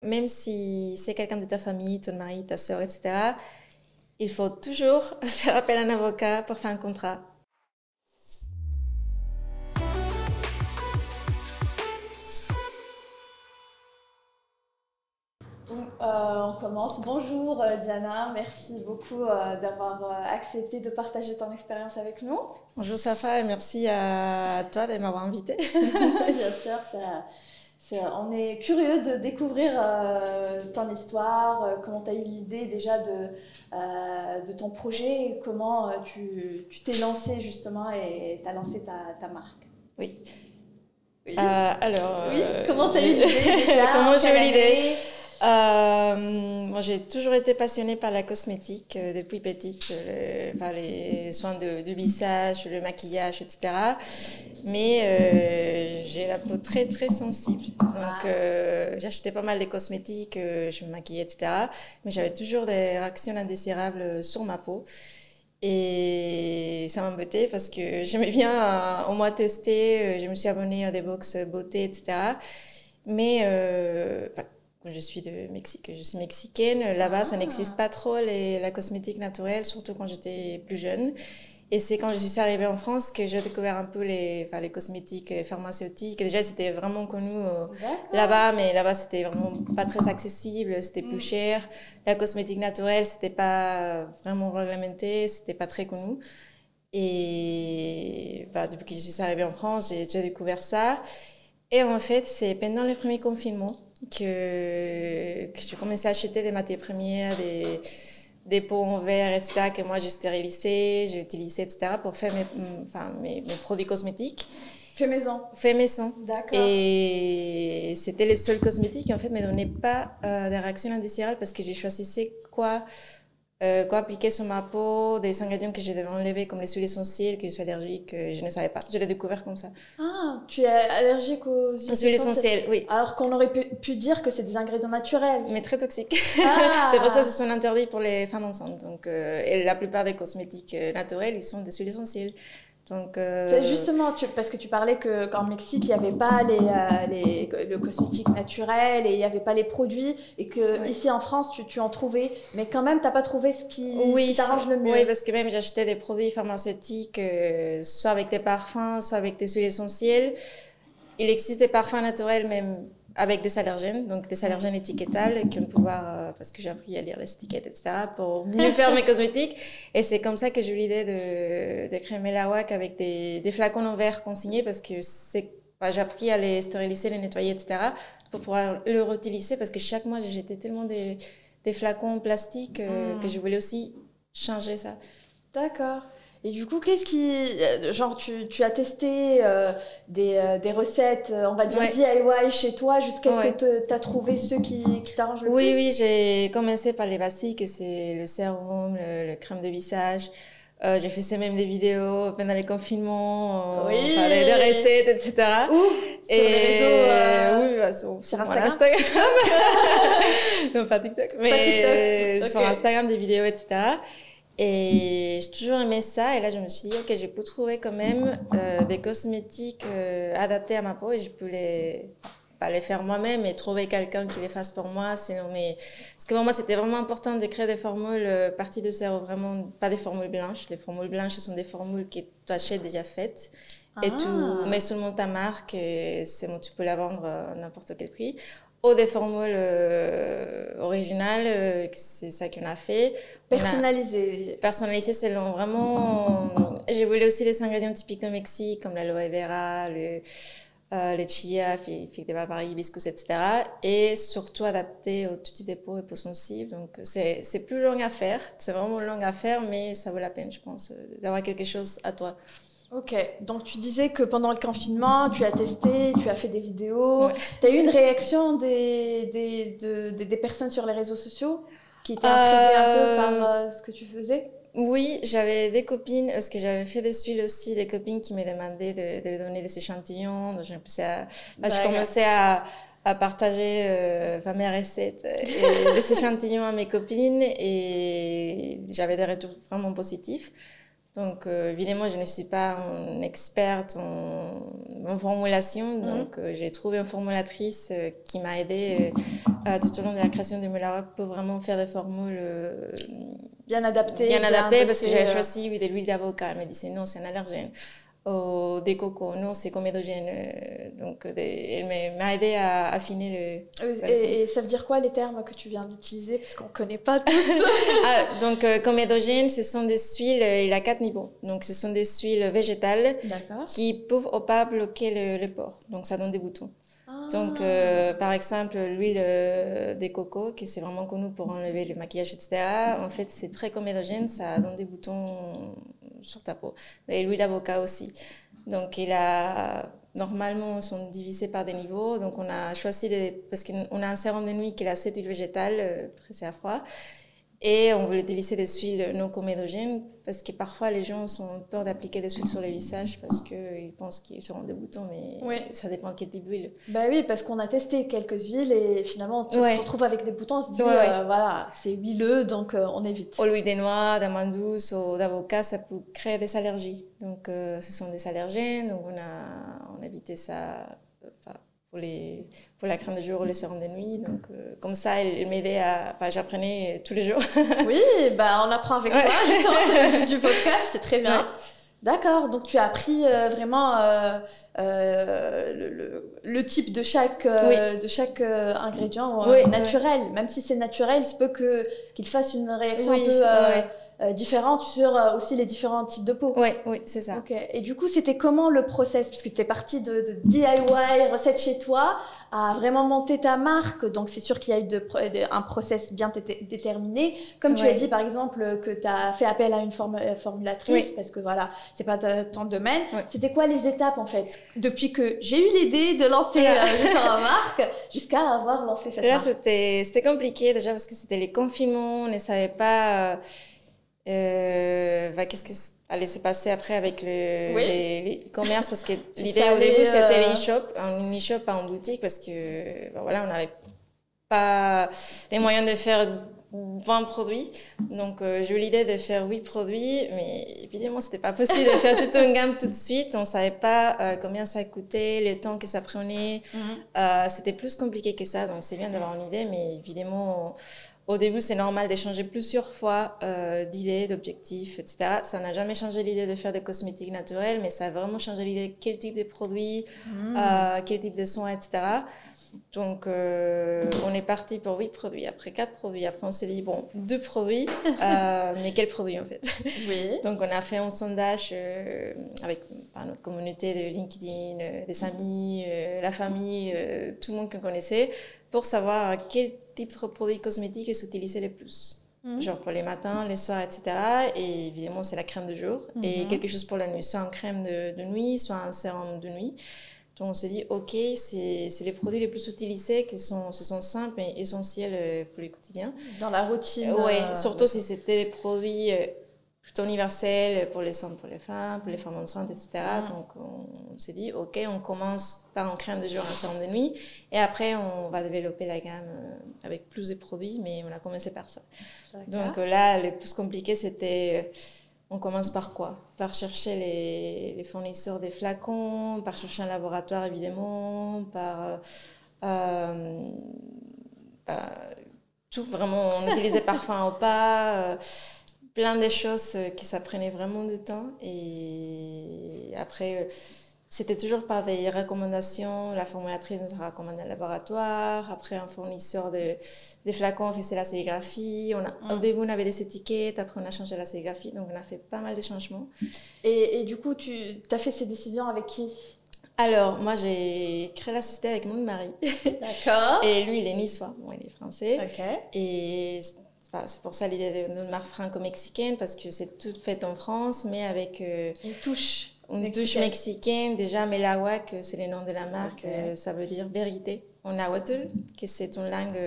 même si c'est quelqu'un de ta famille, ton mari, ta sœur, etc., il faut toujours faire appel à un avocat pour faire un contrat. On commence. Bonjour Diana, merci beaucoup d'avoir accepté de partager ton expérience avec nous. Bonjour Safa et merci à toi de m'avoir invitée. Bien sûr, on est curieux de découvrir ton histoire, comment tu as eu l'idée déjà de ton projet, comment tu t'es lancée justement et tu as lancé ta marque. Oui. Oui. Oui, comment tu as eu l'idée déjà? Comment j'ai eu l'idée? Moi, j'ai toujours été passionnée par la cosmétique depuis petite, par les soins du visage, le maquillage, etc. Mais j'ai la peau très très sensible. Donc j'achetais pas mal de cosmétiques, je me maquillais, etc. Mais j'avais toujours des réactions indésirables sur ma peau. Et ça m'embêtait parce que j'aimais bien au moins tester. Je me suis abonnée à des box beauté, etc. Mais je suis de Mexique, je suis mexicaine. Là-bas, ça n'existe pas trop la cosmétique naturelle, surtout quand j'étais plus jeune. Et c'est quand je suis arrivée en France que j'ai découvert un peu les cosmétiques pharmaceutiques. Déjà, c'était vraiment connu là-bas, mais là-bas, c'était vraiment pas très accessible, c'était plus cher. La cosmétique naturelle, c'était pas vraiment réglementé, c'était pas très connu. Et depuis que je suis arrivée en France, j'ai découvert ça. Et en fait, c'est pendant le premier confinement que j'ai commencé à acheter des matières premières, des pots en verre, etc., que moi j'ai stérilisé, j'ai utilisé, etc., pour faire mes produits cosmétiques. Fait maison. Fait maison. D'accord. Et c'était les seuls cosmétiques qui en fait me donnaient pas des réactions indésirables parce que j'ai choisi quoi appliquer sur ma peau, des ingrédients que je devais enlever comme les huiles essentielles, que je suis allergique, je ne savais pas. Je l'ai découvert comme ça. Ah, tu es allergique aux huiles essentielles, oui. Alors qu'on aurait pu dire que c'est des ingrédients naturels. Mais très toxiques. Ah. C'est pour ça qu'ils sont interdits pour les femmes enceintes. Donc, et la plupart des cosmétiques naturels, ils sont des huiles essentielles. Donc, justement, parce que tu parlais qu'en Mexique, il n'y avait pas le cosmétique naturel et il n'y avait pas les produits et que ici en France, tu en trouvais, mais quand même, tu n'as pas trouvé ce qui t'arrange le mieux. Oui, parce que même j'achetais des produits pharmaceutiques, soit avec des parfums, soit avec des huiles essentielles. Il existe des parfums naturels même avec des allergènes, donc des allergènes étiquetables qu'on peut voir, parce que j'ai appris à lire les étiquettes, etc., pour mieux faire mes cosmétiques. Et c'est comme ça que j'ai eu l'idée de créer Melawak avec des flacons en verre consignés, parce que j'ai appris à les stériliser, les nettoyer, etc., pour pouvoir le réutiliser, parce que chaque mois, j'ai jeté tellement des flacons en plastique que je voulais aussi changer ça. D'accord. Et du coup, qu'est-ce qui... Genre, tu as testé des recettes, on va dire DIY chez toi, jusqu'à ce que tu as trouvé ceux qui t'arrangent le plus? Oui, j'ai commencé par les basiques, c'est le sérum, le crème de visage. J'ai fait même des vidéos pendant les confinements, des recettes, etc. Sur les réseaux sur Instagram. Non, pas TikTok, mais pas TikTok. sur Instagram, des vidéos, etc. Et j'ai toujours aimé ça. Et là, je me suis dit, OK, j'ai pu trouver quand même des cosmétiques adaptés à ma peau et je peux pas les faire moi-même et trouver quelqu'un qui les fasse pour moi. Parce que pour moi, c'était vraiment important de créer des formules parties de zéro, vraiment pas des formules blanches. Les formules blanches, ce sont des formules que tu achètes déjà faites. Et tu mets seulement ta marque et c'est bon, tu peux la vendre à n'importe quel prix. Ou des formules originales, c'est ça qu'on a fait. Personnalisées selon vraiment... J'ai voulu aussi des ingrédients typiques du Mexique, comme l'aloe vera, le chia, figue de barbarie, hibiscus, etc. Et surtout adapté au tout type de peau et peau sensible. Donc c'est plus long à faire, c'est vraiment long à faire, mais ça vaut la peine, je pense, d'avoir quelque chose à toi. Ok, donc tu disais que pendant le confinement, tu as testé, tu as fait des vidéos. Tu as eu une réaction des personnes sur les réseaux sociaux qui étaient intriguées un peu par ce que tu faisais? Oui, j'avais des copines, parce que j'avais fait des huiles aussi, des copines qui me demandaient de leur donner des échantillons. Donc j'ai commencé à partager mes recettes et des échantillons à mes copines et j'avais des retours vraiment positifs. Donc, évidemment, je ne suis pas une experte en formulation. Donc, j'ai trouvé une formulatrice qui m'a aidée tout au long de la création du moule à wok pour vraiment faire des formules bien adaptées. Bien adaptées, parce que j'avais choisi de l'huile d'avocat. Elle m'a dit, c'est non, c'est un allergène. Des cocos, non, c'est comédogène. Donc, elle m'a aidé à affiner Et ça veut dire quoi les termes que tu viens d'utiliser? Parce qu'on ne connaît pas tous. Donc, comédogène, ce sont des huiles, il a 4 niveaux. Donc, ce sont des huiles végétales qui peuvent ou pas bloquer le pores. Donc, ça donne des boutons. Donc, par exemple, l'huile des cocos, qui c'est vraiment connu pour enlever le maquillage, etc. En fait, c'est très comédogène, ça donne des boutons sur ta peau. Et l'huile d'avocat aussi. Donc, normalement, ils sont divisés par des niveaux. Donc, on a choisi parce qu'on a un sérum de nuit qui est cette huile végétale, pressée à froid. Et on veut utiliser des huiles non comédogènes parce que parfois les gens ont peur d'appliquer des huiles sur le visage parce qu'ils pensent qu'ils seront des boutons, mais ça dépend de quel type d'huile. Bah oui, parce qu'on a testé quelques huiles et finalement on se retrouve avec des boutons, on se dit voilà, c'est huileux donc on évite. Ou l'huile des noix, d'amande douce ou d'avocat, ça peut créer des allergies. Donc ce sont des allergènes, donc on a évité ça. Pour la crème de jour ou le sérum de nuit. Donc, comme ça, elle m'aidait j'apprenais tous les jours. Oui, on apprend avec toi. Justement, c'est le but du podcast, c'est très bien. Ouais. D'accord, donc tu as appris vraiment le type de chaque ingrédient naturel. Même si c'est naturel, il se peut qu'il fasse une réaction un peu... différentes sur aussi les différents types de peau. Oui, c'est ça. Okay. Et du coup, c'était comment le process? Parce que tu es partie de DIY, recette chez toi, à vraiment monter ta marque. Donc, c'est sûr qu'il y a eu un process bien déterminé. Comme tu as dit, par exemple, que tu as fait appel à une formulatrice, parce que voilà, c'est pas ton domaine. C'était quoi les étapes, en fait? Depuis que j'ai eu l'idée de lancer ma marque, jusqu'à avoir lancé cette marque. Là, c'était compliqué, déjà, parce que c'était les confinements, on ne savait pas... qu'est-ce que allait se passer après avec les e-commerce, parce que l'idée au début c'était les e-shop, un e-shop pas en boutique, parce que on n'avait pas les moyens de faire 20 produits, donc j'ai eu l'idée de faire 8 produits, mais évidemment c'était pas possible de faire toute une gamme tout de suite, on savait pas combien ça coûtait, le temps que ça prenait, c'était plus compliqué que ça, donc c'est bien d'avoir une idée, mais évidemment au début, c'est normal d'échanger plusieurs fois d'idées, d'objectifs, etc. Ça n'a jamais changé l'idée de faire des cosmétiques naturels, mais ça a vraiment changé l'idée de quel type de produits, quel type de soins, etc. Donc, on est parti pour 8 produits, après 4 produits. Après, on s'est dit, 2 produits, mais quels produits en fait? Oui. Donc, on a fait un sondage avec notre communauté de LinkedIn, des amis, la famille, tout le monde qu'on connaissait, pour savoir quel type de produits cosmétiques ils utilisaient le plus. Genre pour les matins, les soirs, etc. Et évidemment, c'est la crème de jour. Et quelque chose pour la nuit, soit une crème de nuit, soit un sérum de nuit. Donc on s'est dit, ok, c'est les produits les plus utilisés ce sont simples et essentiels pour le quotidien. Dans la routine. Oui, surtout si c'était des produits plutôt universels pour les hommes, pour les femmes enceintes, etc. Donc on s'est dit, ok, on commence par une crème de jour, un sérum de nuit, et après on va développer la gamme avec plus de produits, mais on a commencé par ça. Donc là, le plus compliqué, c'était... On commence par quoi? Par chercher les fournisseurs des flacons, par chercher un laboratoire évidemment, par tout, vraiment, on utilisait parfum ou pas, plein de choses qui ça prenait vraiment du temps. Et après, c'était toujours par des recommandations. La formulatrice nous a recommandé un laboratoire. Après, un fournisseur des flacons faisait la sérigraphie. Au début, on avait des étiquettes. Après, on a changé la sérigraphie. Donc, on a fait pas mal de changements. Et du coup, tu as fait ces décisions avec qui? Alors, moi, j'ai créé la société avec mon mari. D'accord. Et lui, il est niçois. Bon, il est français. Ok. Et c'est pour ça l'idée de notre marque franco-mexicaine, parce que c'est tout fait en France, mais avec... une touche. Une touche mexicaine. Déjà, Melawak, c'est le nom de la marque, ça veut dire vérité en nahuatl, que c'est une langue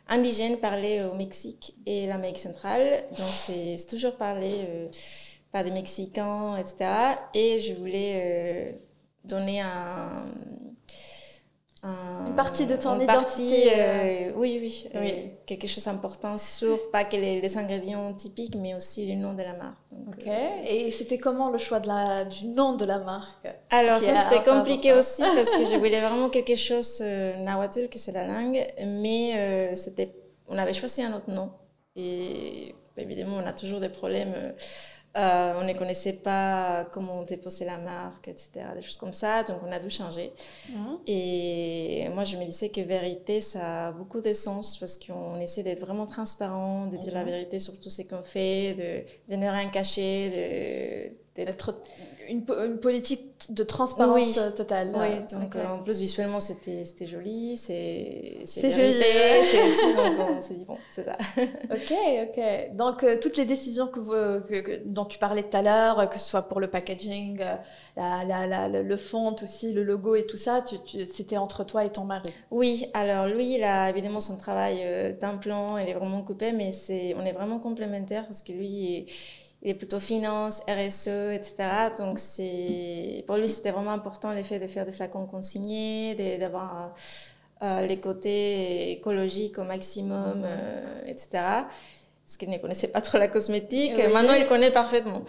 indigène parlée au Mexique et l'Amérique centrale. Donc, c'est toujours parlé par des Mexicains, etc. Et je voulais donner Une partie de ton une identité. Oui, Oui. quelque chose d'important sur pas que les ingrédients typiques, mais aussi le nom de la marque. Donc, Ok. Et c'était comment le choix du nom de la marque? alors Qui ça est c'était un peu compliqué important. aussi parce que je voulais vraiment quelque chose nahuatl, que c'est la langue, mais on avait choisi un autre nom et évidemment on a toujours des problèmes. On ne connaissait pas comment déposer la marque, etc. Des choses comme ça, donc on a dû changer. Mhm. Et moi, je me disais que vérité, ça a beaucoup de sens parce qu'on essaie d'être vraiment transparent, de dire la vérité sur tout ce qu'on fait, de ne rien cacher, Être une politique de transparence totale. Oui, donc Ok. en plus visuellement c'était joli, c'est C'est vérité, joli. c'est tout, donc on s'est dit bon, c'est ça. Ok. Donc, toutes les décisions dont tu parlais tout à l'heure, que ce soit pour le packaging, le font aussi, le logo et tout ça, c'était entre toi et ton mari. Oui, alors lui, il a évidemment son travail d'un plan, il est vraiment coupé, mais on est vraiment complémentaires parce que lui, il est plutôt finance, RSE, etc. Donc pour lui, c'était vraiment important le fait de faire des flacons consignés, d'avoir les côtés écologiques au maximum, etc. Parce qu'il ne connaissait pas trop la cosmétique. Oui. Maintenant, il connaît parfaitement.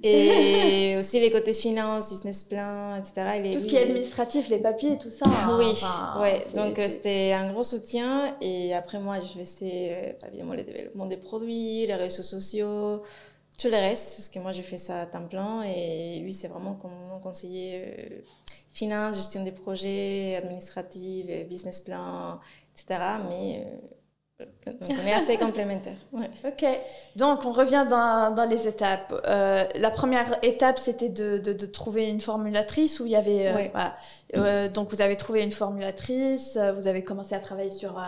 Et aussi les côtés finance, business plan, etc. Tout ce qui est administratif, les papiers, tout ça. Oui, Enfin, ouais. Donc c'était un gros soutien. Et après moi, je faisais évidemment le développement des produits, les réseaux sociaux, tout le reste, parce que moi, je fais ça à temps plein. Et lui, c'est vraiment mon conseiller finance, gestion des projets, administratifs, business plan, etc. Mais donc on est assez complémentaires. Ouais. Ok, donc on revient dans les étapes. La première étape, c'était de trouver une formulatrice où il y avait... Ouais. voilà. Donc vous avez trouvé une formulatrice, vous avez commencé à travailler sur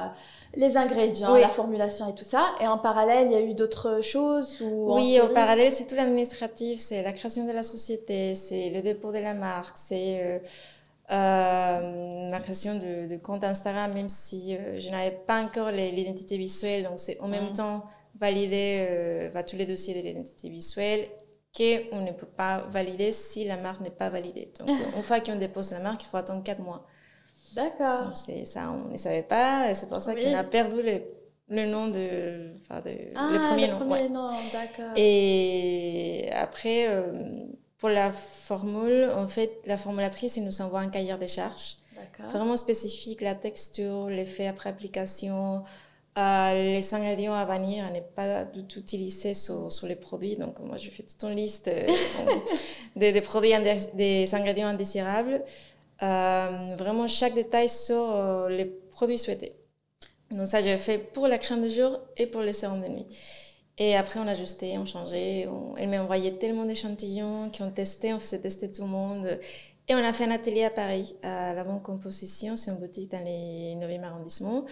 les ingrédients, Oui. la formulation et tout ça. Et en parallèle, il y a eu d'autres choses Oui, au parallèle, c'est tout l'administratif, c'est la création de la société, c'est le dépôt de la marque, c'est ma création de compte Instagram, même si je n'avais pas encore l'identité visuelle, donc c'est en même temps valider tous les dossiers de l'identité visuelle qu'on ne peut pas valider si la marque n'est pas validée. Donc une fois qu'on dépose la marque, il faut attendre 4 mois. D'accord. Donc c'est ça, on ne savait pas, et c'est pour ça qu'on a perdu le nom le premier nom. Premier nom, d'accord. Et après, pour la formule, en fait, la formulatrice, elle nous envoie un cahier des charges. Vraiment spécifique, la texture, l'effet après application, les ingrédients à bannir, à ne pas du tout utiliser sur les produits. Donc, moi, je fais toute une liste des produits, des ingrédients indésirables. Vraiment, chaque détail sur les produits souhaités. Donc, ça, j'ai fait pour la crème de jour et pour les sérums de nuit. Et après, on ajustait, on changeait. Elle m'a envoyé tellement d'échantillons qui ont testé, on faisait tester tout le monde. Et on a fait un atelier à Paris, à la Bonne Composition, c'est une boutique dans le 9e arrondissement.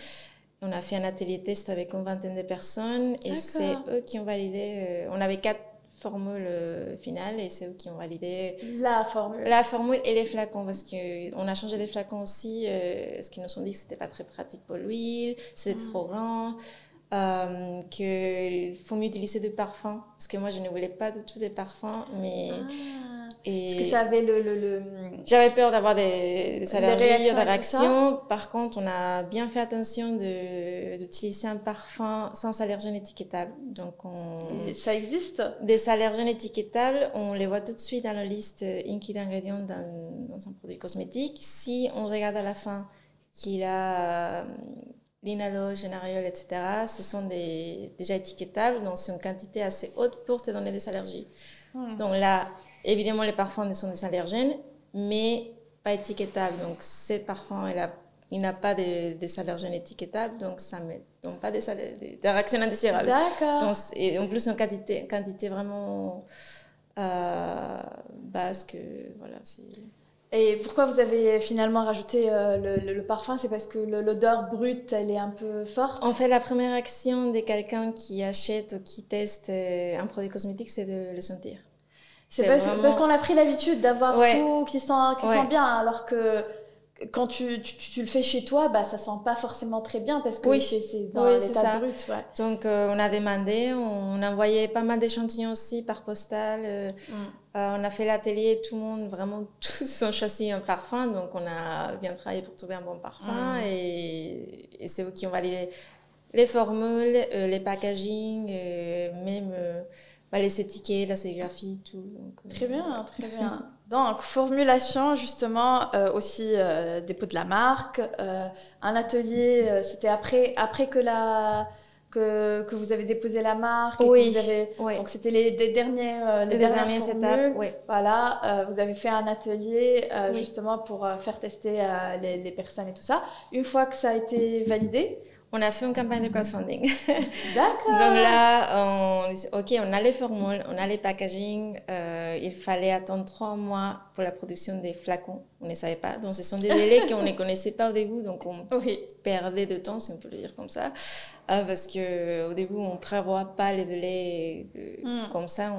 On a fait un atelier test avec une vingtaine de personnes et c'est eux qui ont validé. On avait 4 formules finales et c'est eux qui ont validé la formule et les flacons parce qu'on a changé des flacons aussi parce qu'ils nous ont dit que c'était pas très pratique pour l'huile, c'était trop grand. Qu'il faut mieux utiliser de parfums parce que moi je ne voulais pas du tout des parfums mais parce que ça avait j'avais peur d'avoir des allergies, des réactions. Par contre on a bien fait attention d'utiliser un parfum sans allergène étiquetable. Donc ça existe des allergènes étiquetables, on les voit tout de suite dans la liste INCI d'ingrédients dans un produit cosmétique. Si on regarde à la fin qu'il a linalool, génariol, etc. Ce sont déjà étiquetables, donc c'est une quantité assez haute pour te donner des allergies. Donc là, évidemment, les parfums sont des allergènes, mais pas étiquetables. Donc ces parfums, il n'a pas des allergènes étiquetables, donc ça ne donne pas des réactions indésirables. D'accord. Donc, et en plus, une quantité vraiment basse que voilà, c'est... Et pourquoi vous avez finalement rajouté le parfum? C'est parce que l'odeur brute, elle est un peu forte? En fait, la première action de quelqu'un qui achète ou qui teste un produit cosmétique, c'est de le sentir. C'est parce qu'on a pris l'habitude d'avoir tout qui sent bien, alors que quand tu le fais chez toi, bah, ça sent pas forcément très bien parce que Oui. c'est dans Oui, c'est l'état ça. brut. Ouais. Donc, on a demandé, on a envoyé pas mal d'échantillons aussi par postale. On a fait l'atelier, tout le monde, vraiment, tous ont choisi un parfum. Donc, on a bien travaillé pour trouver un bon parfum. Et c'est eux qui ont validé les formules, les packaging, même bah, les étiquettes, la sérigraphie, tout. Donc, Très bien, très bien. Donc, formulation, justement, aussi dépôt de la marque. Un atelier, c'était après que vous avez déposé la marque. Et oui, que vous avez... oui. Donc, c'était les dernières dernières formules. étapes, oui. Voilà, vous avez fait un atelier Oui. justement pour faire tester les personnes et tout ça. Une fois que ça a été validé, on a fait une campagne de crowdfunding. D'accord. Donc là, on a les formules, on a les packaging. Il fallait attendre 3 mois pour la production des flacons. On ne savait pas. Donc, ce sont des délais qu'on ne connaissait pas au début. Donc, on perdait de temps, si on peut le dire comme ça. Parce qu'au début, on ne prévoit pas les délais comme ça.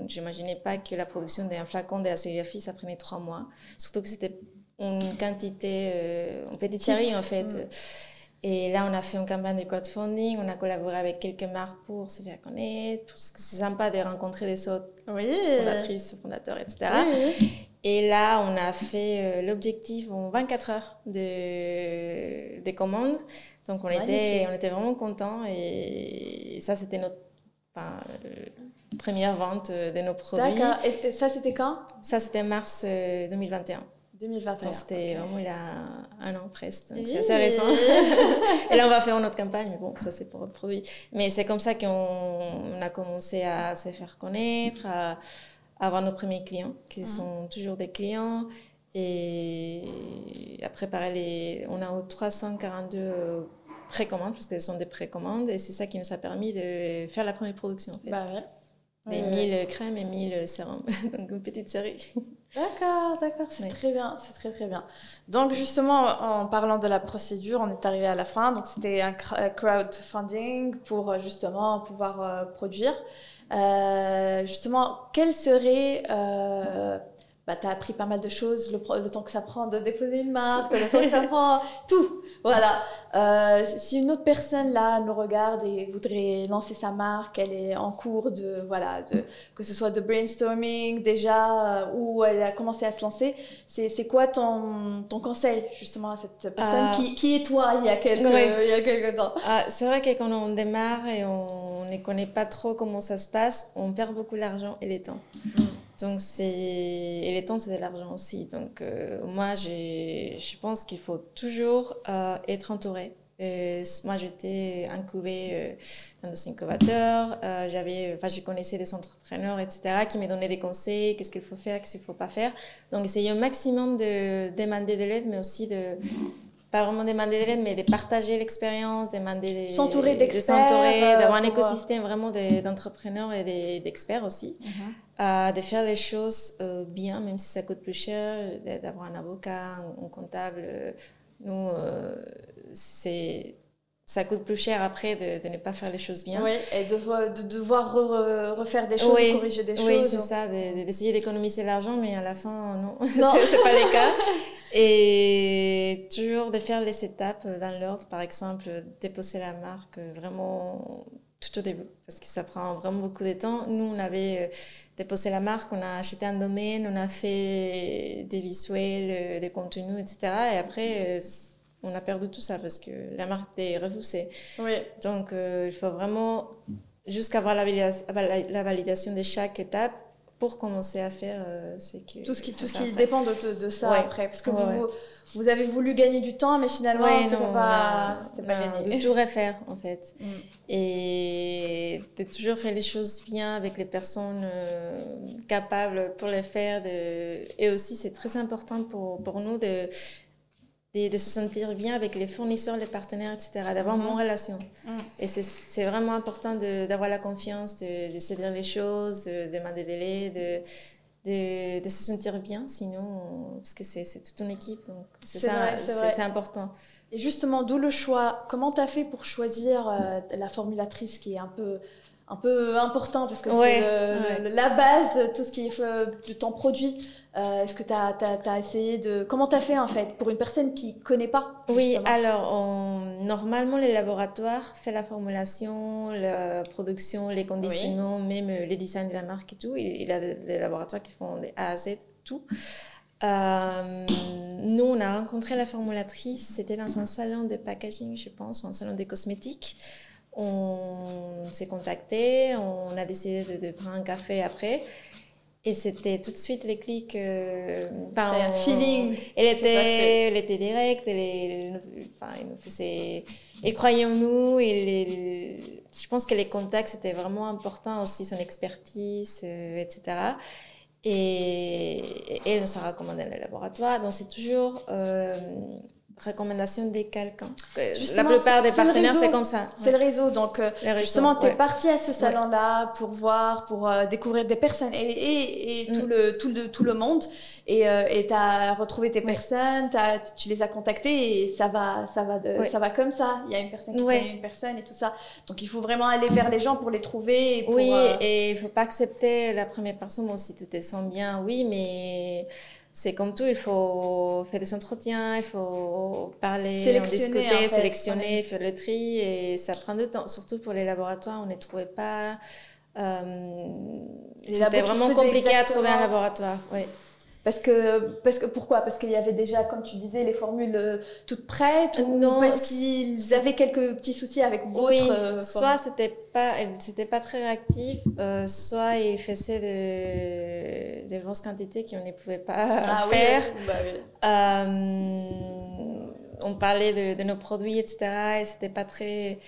Je n'imaginais pas que la production d'un flacon de la sérigraphie, ça prenait 3 mois. Surtout que c'était une quantité, une petite série, en fait. Et là, on a fait une campagne de crowdfunding, on a collaboré avec quelques marques pour se faire connaître, parce que c'est sympa de rencontrer des autres fondatrices, fondateurs, etc. Oui. Et là, on a fait l'objectif en 24 heures de commandes. Donc, on était vraiment contents. Et ça, c'était notre première vente de nos produits. D'accord. Et ça, c'était quand? Ça, c'était mars 2021. 2021. Donc, c'était vraiment il y a 1 an presque. Donc, c'est assez récent. Et là, on va faire une autre campagne. Mais bon, ça, c'est pour notre produit. Mais c'est comme ça qu'on a commencé à se faire connaître, à avoir nos premiers clients, qui sont toujours des clients. Et à préparer on a 342 précommandes, parce que ce sont des précommandes. Et c'est ça qui nous a permis de faire la première production. En fait. Bah ouais. Des 1000 crèmes et 1000 sérums. Donc, une petite série. D'accord, c'est très bien, c'est très très bien. Donc justement, en parlant de la procédure, on est arrivé à la fin. Donc c'était un crowdfunding pour justement pouvoir produire. Justement, quel serait... tu as appris pas mal de choses, le temps que ça prend de déposer une marque, le temps que ça prend, tout. Voilà. Si une autre personne là nous regarde et voudrait lancer sa marque, elle est en cours que ce soit de brainstorming déjà, ou elle a commencé à se lancer, c'est quoi ton conseil justement à cette personne qui est toi il y a quelques temps? C'est vrai que quand on démarre et on ne connaît pas trop comment ça se passe, on perd beaucoup d'argent et le temps. Donc et le temps, c'est de l'argent aussi. Donc, moi, je pense qu'il faut toujours être entouré. Moi, j'étais incubée dans des incubateurs. Je connaissais des entrepreneurs, etc., qui me donnaient des conseils, qu'est-ce qu'il faut faire, qu'est-ce qu'il ne faut pas faire. Donc, essayer un maximum de demander de l'aide, mais aussi pas vraiment demander de l'aide, mais de partager l'expérience, s'entourer d'experts, d'avoir un écosystème vraiment d'entrepreneurs et d'experts aussi, de faire les choses bien, même si ça coûte plus cher, d'avoir un avocat, un comptable. Nous, ça coûte plus cher après de ne pas faire les choses bien. Oui, et de devoir refaire des choses, corriger des choses. Oui, c'est ça, d'essayer d'économiser l'argent, mais à la fin, non. C'est pas le cas. Et toujours de faire les étapes dans l'ordre, par exemple, déposer la marque vraiment tout au début, parce que ça prend vraiment beaucoup de temps. Nous, on avait déposé la marque, on a acheté un domaine, on a fait des visuels, des contenus, etc. Et après, on a perdu tout ça parce que la marque est repoussée. Oui. Donc, il faut vraiment jusqu'à avoir la validation de chaque étape pour commencer à faire tout ce qui dépend de ça après, parce que vous avez voulu gagner du temps, mais finalement c'était pas gagné. De tout refaire en fait, et de toujours faire les choses bien avec les personnes capables pour les faire, et aussi c'est très important pour nous de se sentir bien avec les fournisseurs, les partenaires, etc., d'avoir une bonne relation. Et c'est vraiment important d'avoir la confiance, de se dire les choses, de demander des délais, de se sentir bien, sinon, parce que c'est toute une équipe, donc c'est important. Et justement, d'où le choix. Comment tu as fait pour choisir la formulatrice qui est un peu important parce que c'est la base de tout ce qui est de ton produit. Est-ce que tu as essayé de... Comment tu as fait en fait pour une personne qui ne connaît pas justement? Oui, alors normalement les laboratoires font la formulation, la production, les conditionnements, même les designs de la marque et tout. Il y a des laboratoires qui font des A à Z, tout. Nous, on a rencontré la formulatrice, c'était dans un salon de packaging, je pense, ou un salon de cosmétiques. On s'est contacté, on a décidé de prendre un café après. Et c'était tout de suite les clics. Un feeling. Elle était directe, elle croyait en nous. Je pense que les contacts, c'était vraiment important aussi, son expertise, etc. Et elle nous a recommandé le laboratoire. Donc, c'est toujours recommandation de quelqu'un. La plupart des partenaires, c'est comme ça. C'est le réseau. Donc, justement, tu es parti à ce salon-là pour voir, pour découvrir des personnes et tout le monde. Et tu as retrouvé tes personnes, tu les as contactées et ça va comme ça. Il y a une personne qui connaît une personne et tout ça. Donc, il faut vraiment aller vers les gens pour les trouver. Et et il ne faut pas accepter la première personne. Bon, si tu te sens bien, oui, mais... C'est comme tout, il faut faire des entretiens, il faut parler, en discuter, sélectionner, faire le tri, et ça prend du temps. Surtout pour les laboratoires, on ne trouvait pas... c'était vraiment compliqué à trouver un laboratoire. Ouais. Pourquoi? Parce qu'il y avait déjà, comme tu disais, les formules toutes prêtes, non, ou parce qu'ils avaient quelques petits soucis avec votre soit c'était pas très réactif, soit ils faisaient de grosses quantités qu'on ne pouvait pas faire. On parlait de nos produits, etc. et c'était pas très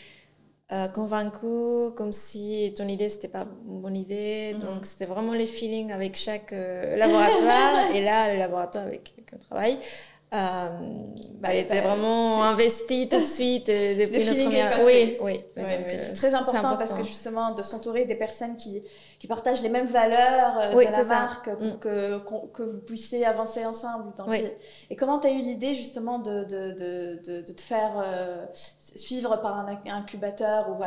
convaincu, comme si ton idée c'était pas une bonne idée. Donc c'était vraiment les feelings avec chaque laboratoire. Et là, le laboratoire avec qui on travaille, elle était vraiment investie tout de suite depuis notre première... c'est très important parce que justement de s'entourer des personnes qui partagent les mêmes valeurs de la marque pour que vous puissiez avancer ensemble. Et comment tu as eu l'idée justement de te faire suivre par un incubateur ou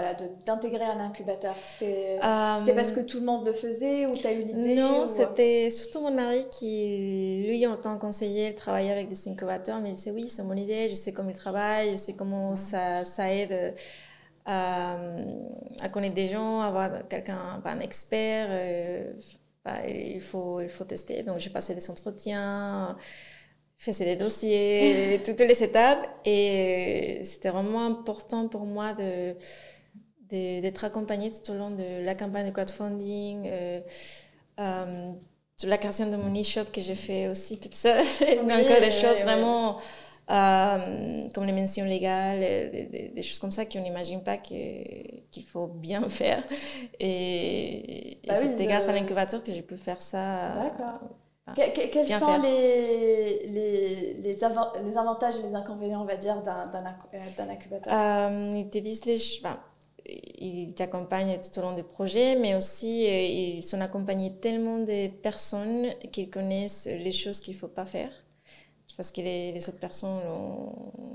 d'intégrer un incubateur? C'était parce que tout le monde le faisait ou tu as eu l'idée? Non, c'était surtout mon mari qui, lui, en tant que conseiller, travaillait avec des incubateurs, mais il disait oui, c'est mon idée, je sais comment il travaille, je sais comment ça aide à connaître des gens, avoir quelqu'un, un expert. Il faut tester. Donc, j'ai passé des entretiens, faisais des dossiers, toutes les étapes. Et c'était vraiment important pour moi d'être accompagnée tout au long de la campagne de crowdfunding, la création de mon e-shop que j'ai fait aussi toute seule. Donc, des choses vraiment... comme les mentions légales, des choses comme ça qu'on n'imagine pas qu'il faut bien faire. Et c'était grâce à l'incubateur que j'ai pu faire ça. D'accord. Quels sont les avantages et les inconvénients, on va dire, d'un incubateur? Ils t'accompagnent tout au long des projets, mais aussi ils sont accompagnés tellement de personnes qu'ils connaissent les choses qu'il ne faut pas faire. Parce que les autres personnes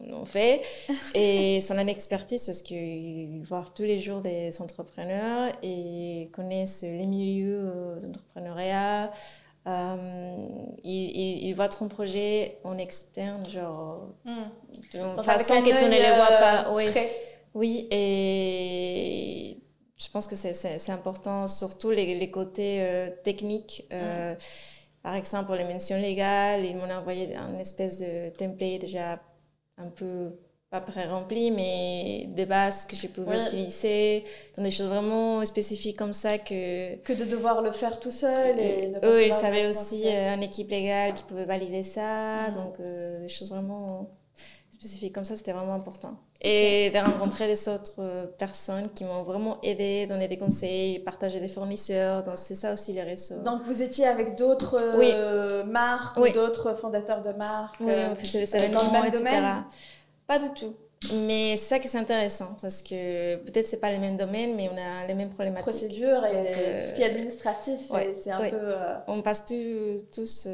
l'ont fait. Et ils ont une expertise parce qu'ils voient tous les jours des entrepreneurs et connaissent les milieux d'entrepreneuriat. Ils voient ton projet en externe, genre, de façon que tu ne les vois pas. Oui, et je pense que c'est important, surtout les côtés techniques. Par exemple, pour les mentions légales, ils m'ont envoyé une espèce de template déjà un peu pas pré-rempli, mais des bases que je pouvais utiliser dans des choses vraiment spécifiques comme ça que de devoir le faire tout seul. Eux, ils savaient aussi une équipe légale qui pouvait valider ça, donc des choses vraiment spécifiques comme ça, c'était vraiment important. Et de rencontrer des autres personnes qui m'ont vraiment aidé, donné des conseils, partagé des fournisseurs. Donc, c'est ça aussi les réseaux. Donc, vous étiez avec d'autres marques ou d'autres fondateurs de marques on faisait des événements, dans le même etc. domaine? Pas du tout. Mais c'est ça qui est intéressant parce que peut-être c'est pas les mêmes domaines, mais on a les mêmes problématiques. Procédures et tout ce qui est administratif, c'est un peu... On passe tous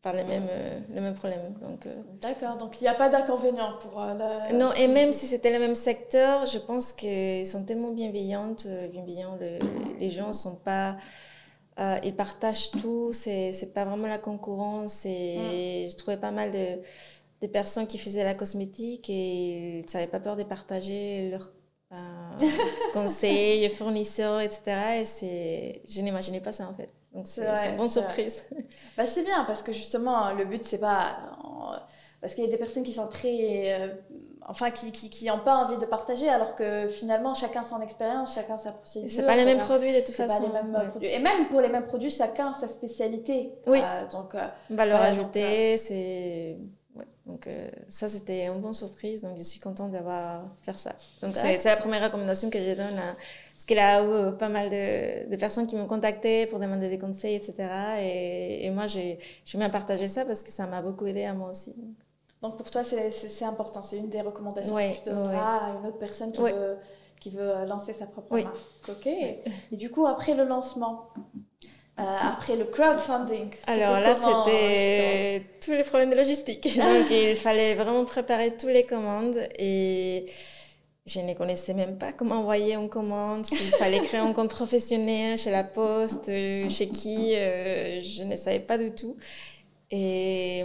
par les mêmes problèmes. Donc, D'accord, donc il n'y a pas d'inconvénient pour non, et même si c'était le même secteur, je pense qu'ils sont tellement bienveillants, les gens sont pas... ils partagent tout, c'est pas vraiment la concurrence. Et je trouvais pas mal de personnes qui faisaient la cosmétique et ils n'avaient pas peur de partager leurs conseils, fournisseurs, etc. Et je n'imaginais pas ça en fait. Donc c'est une bonne surprise. Bah, c'est bien parce que justement, le but, c'est pas. Parce qu'il y a des personnes qui sont très. Enfin, qui n'ont pas envie de partager, alors que finalement, chacun son expérience, chacun sa procédure. C'est pas les mêmes produits de toute façon. C'est pas les mêmes produits. Et même pour les mêmes produits, chacun sa spécialité. Oui. Donc, valeur ajoutée, c'est. Ouais. Donc, ça, c'était une bonne surprise. Donc, je suis contente d'avoir fait ça. Donc, c'est la première recommandation que je donne. Parce qu'il y a pas mal de personnes qui m'ont contacté pour demander des conseils, etc. Et moi, j'ai bien partagé ça parce que ça m'a beaucoup aidé à moi aussi. Donc, pour toi, c'est important. C'est une des recommandations que tu donneras à une autre personne qui veut lancer sa propre marque. OK. Et du coup, après le lancement, après le crowdfunding. Alors là, c'était tous les problèmes de logistique. Donc, il fallait vraiment préparer toutes les commandes et je ne connaissais même pas comment envoyer une commande, s'il fallait créer un compte professionnel chez la Poste, chez qui, je ne savais pas du tout. Et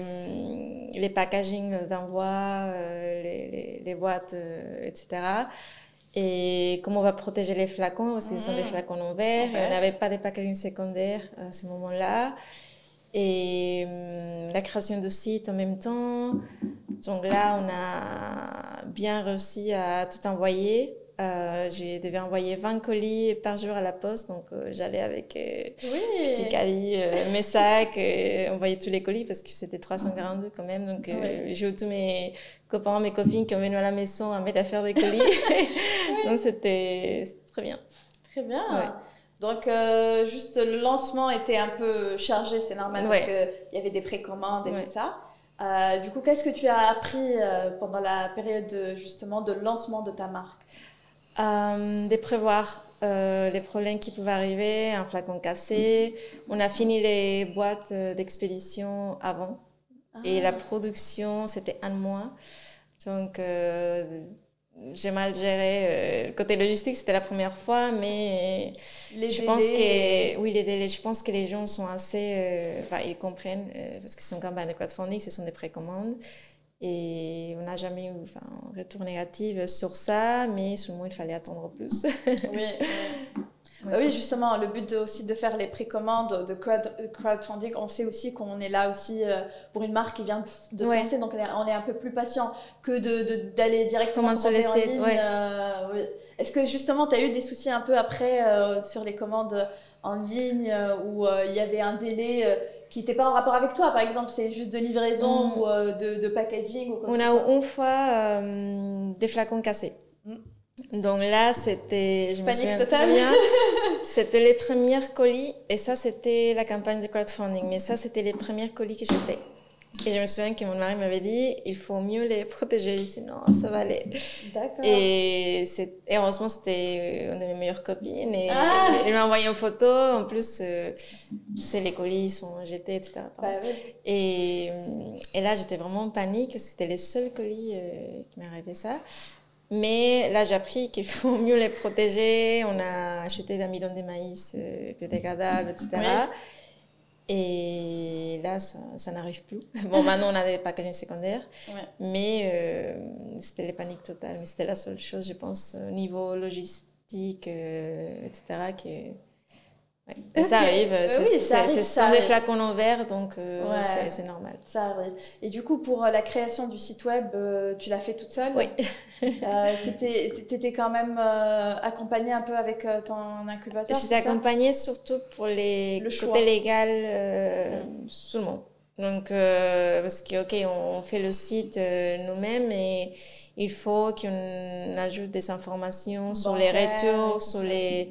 les packaging d'envoi, les boîtes, etc. Et comment on va protéger les flacons, parce que ce sont des flacons en verre, et on n'avait pas de packaging secondaire à ce moment-là. Et la création de site en même temps. Donc là, on a bien réussi à tout envoyer. Je devais envoyer 20 colis par jour à la poste, donc j'allais avec petit caddie, mes sacs, envoyer tous les colis parce que c'était 342 quand même. Donc j'ai eu tous mes copains, mes copines qui ont venu à la maison à mettre à faire des colis. Donc c'était très bien. Très bien. Ouais. Donc, juste le lancement était un peu chargé, c'est normal, parce qu'il y avait des précommandes et tout ça. Du coup, qu'est-ce que tu as appris pendant la période justement de lancement de ta marque? De prévoir les problèmes qui pouvaient arriver, un flacon cassé. On a fini les boîtes d'expédition avant. Et la production, c'était 1 mois. Donc, j'ai mal géré. Le côté logistique, c'était la première fois, mais je pense que les délais. Je pense que les gens sont assez, ils comprennent parce qu'ils sont en campagne de crowdfunding, ce sont des précommandes. Et on n'a jamais eu un retour négatif sur ça, mais seulement il fallait attendre plus. Oui, justement, le but aussi de faire les précommandes de crowdfunding, on sait aussi qu'on est là aussi pour une marque qui vient de se lancer, donc on est un peu plus patient que d'aller directement commander en ligne. Est-ce que justement, tu as eu des soucis un peu après sur les commandes en ligne où il y avait un délai qui n'était pas en rapport avec toi, par exemple, c'est juste de livraison ou de packaging ou quoi on a eu une fois des flacons cassés. Donc là, c'était... Panique totale. C'était les premiers colis, et ça, c'était la campagne de crowdfunding, mais ça, c'était les premiers colis que j'ai fait. Et je me souviens que mon mari m'avait dit, il faut mieux les protéger, sinon ça va aller. D'accord. Et heureusement, c'était une de mes meilleures copines, et elle m'a envoyé une photo. En plus, tu sais, les colis sont jetés, etc. Et là, j'étais vraiment en panique, parce que c'était les seuls colis qui m'arrivaient ça. Mais là, j'ai appris qu'il faut mieux les protéger. On a acheté des amidon de maïs biodégradables, etc. Et là, ça n'arrive plus. Bon, maintenant, on a des packaging secondaires. Mais c'était les paniques totales. Mais c'était la seule chose, je pense, au niveau logistique, etc. Et ça arrive. Ce sont des flacons en verre, donc c'est normal. Ça arrive. Et du coup, pour la création du site web, tu l'as fait toute seule? Oui. T'étais quand même accompagnée un peu avec ton incubateur? J'étais accompagnée surtout pour le côté légal, seulement. Donc, parce que, on fait le site nous-mêmes et il faut qu'on ajoute des informations sur les retours, sur les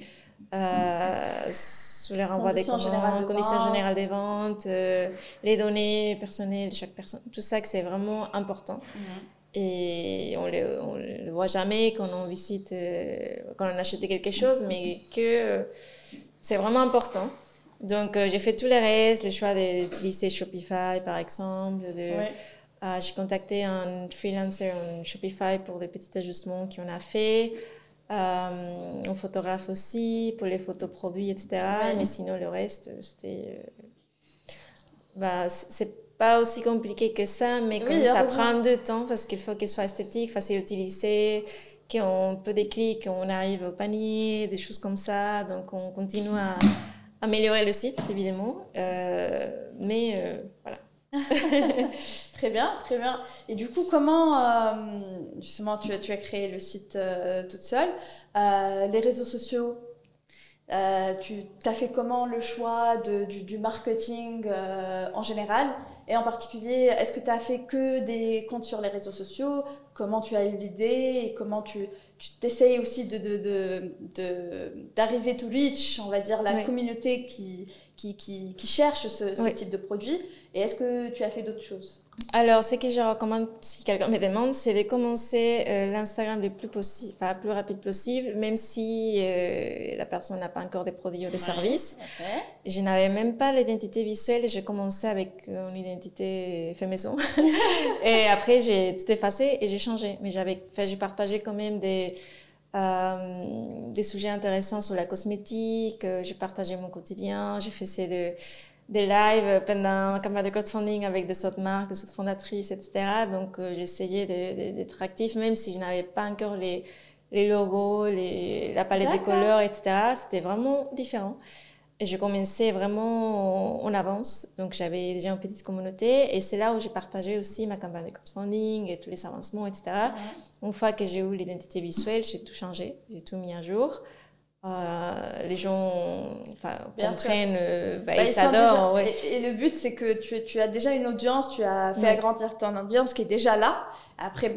renvois des commandes, conditions générales des ventes, les données personnelles de chaque personne. Tout ça, que c'est vraiment important. Et on le voit jamais quand on visite, quand on achète quelque chose, mais que c'est vraiment important. Donc, j'ai fait tous les restes, le choix d'utiliser Shopify, par exemple. J'ai contacté un freelancer en Shopify pour des petits ajustements qu'on a fait. Un photographe aussi, pour les photos produits, etc. Ouais. Mais sinon, le reste, c'était... c'est pas aussi compliqué que ça, mais comme ça prend du temps parce qu'il faut qu'il soit esthétique, facile à utiliser, qu'on peut des clics, on arrive au panier, des choses comme ça. Donc, on continue à améliorer le site, évidemment. Voilà. Très bien, très bien. Et du coup, comment, justement, tu as créé le site toute seule, les réseaux sociaux, tu as fait comment le choix du marketing en général et en particulier, est-ce que tu as fait que des comptes sur les réseaux sociaux? Comment tu as eu l'idée et comment tu t'essayes aussi d'arriver to reach, on va dire, la communauté qui cherche ce type de produit? Et est-ce que tu as fait d'autres choses? Alors, ce que je recommande, si quelqu'un me demande, c'est de commencer l'Instagram le plus rapide possible, même si la personne n'a pas encore des produits ou des services. Okay. Je n'avais même pas l'identité visuelle, j'ai commencé avec une identité fait maison. Et après, j'ai tout effacé et j'ai changé. Mais j'ai partagé quand même des sujets intéressants sur la cosmétique, j'ai partagé mon quotidien, j'ai fait des lives pendant ma campagne de crowdfunding avec des autres marques, des autres fondatrices, etc. Donc, j'essayais d'être active, même si je n'avais pas encore les logos, la palette des couleurs, etc. C'était vraiment différent. Et je commençais vraiment en avance. Donc, j'avais déjà une petite communauté. Et c'est là où j'ai partagé aussi ma campagne de crowdfunding et tous les avancements, etc. Une fois que j'ai eu l'identité visuelle, j'ai tout changé. J'ai tout mis à jour. Les gens comprennent, ils s'adorent. Ouais. Et le but, c'est que tu as déjà une audience, tu as fait agrandir ton audience qui est déjà là. Après,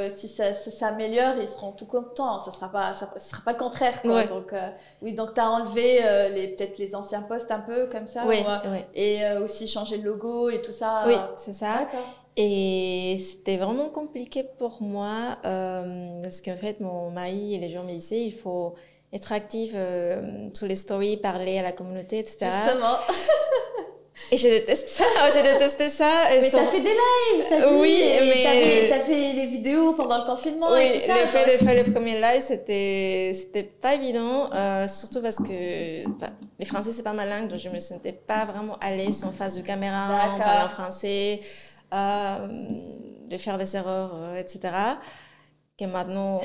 si ça s'améliore, ils seront tout contents. Ça sera pas le contraire, quoi. Ouais. Donc tu as enlevé peut-être les anciens posts un peu comme ça. Et aussi changer le logo et tout ça. Oui, c'est ça. D'accord. Et c'était vraiment compliqué pour moi parce qu'en fait, mon mari et les gens me disaient, il faut être active sur les stories, parler à la communauté, etc. Justement. Et je déteste ça. J'ai détesté ça. Mais t'as fait des lives, t'as dit. Oui, mais t'as fait les vidéos pendant le confinement et tout ça. Le fait de faire le premier live, c'était pas évident, surtout parce que les Français c'est pas ma langue, donc je me sentais pas vraiment à l'aise en face de caméra, en parlant français, de faire des erreurs, etc. Que maintenant,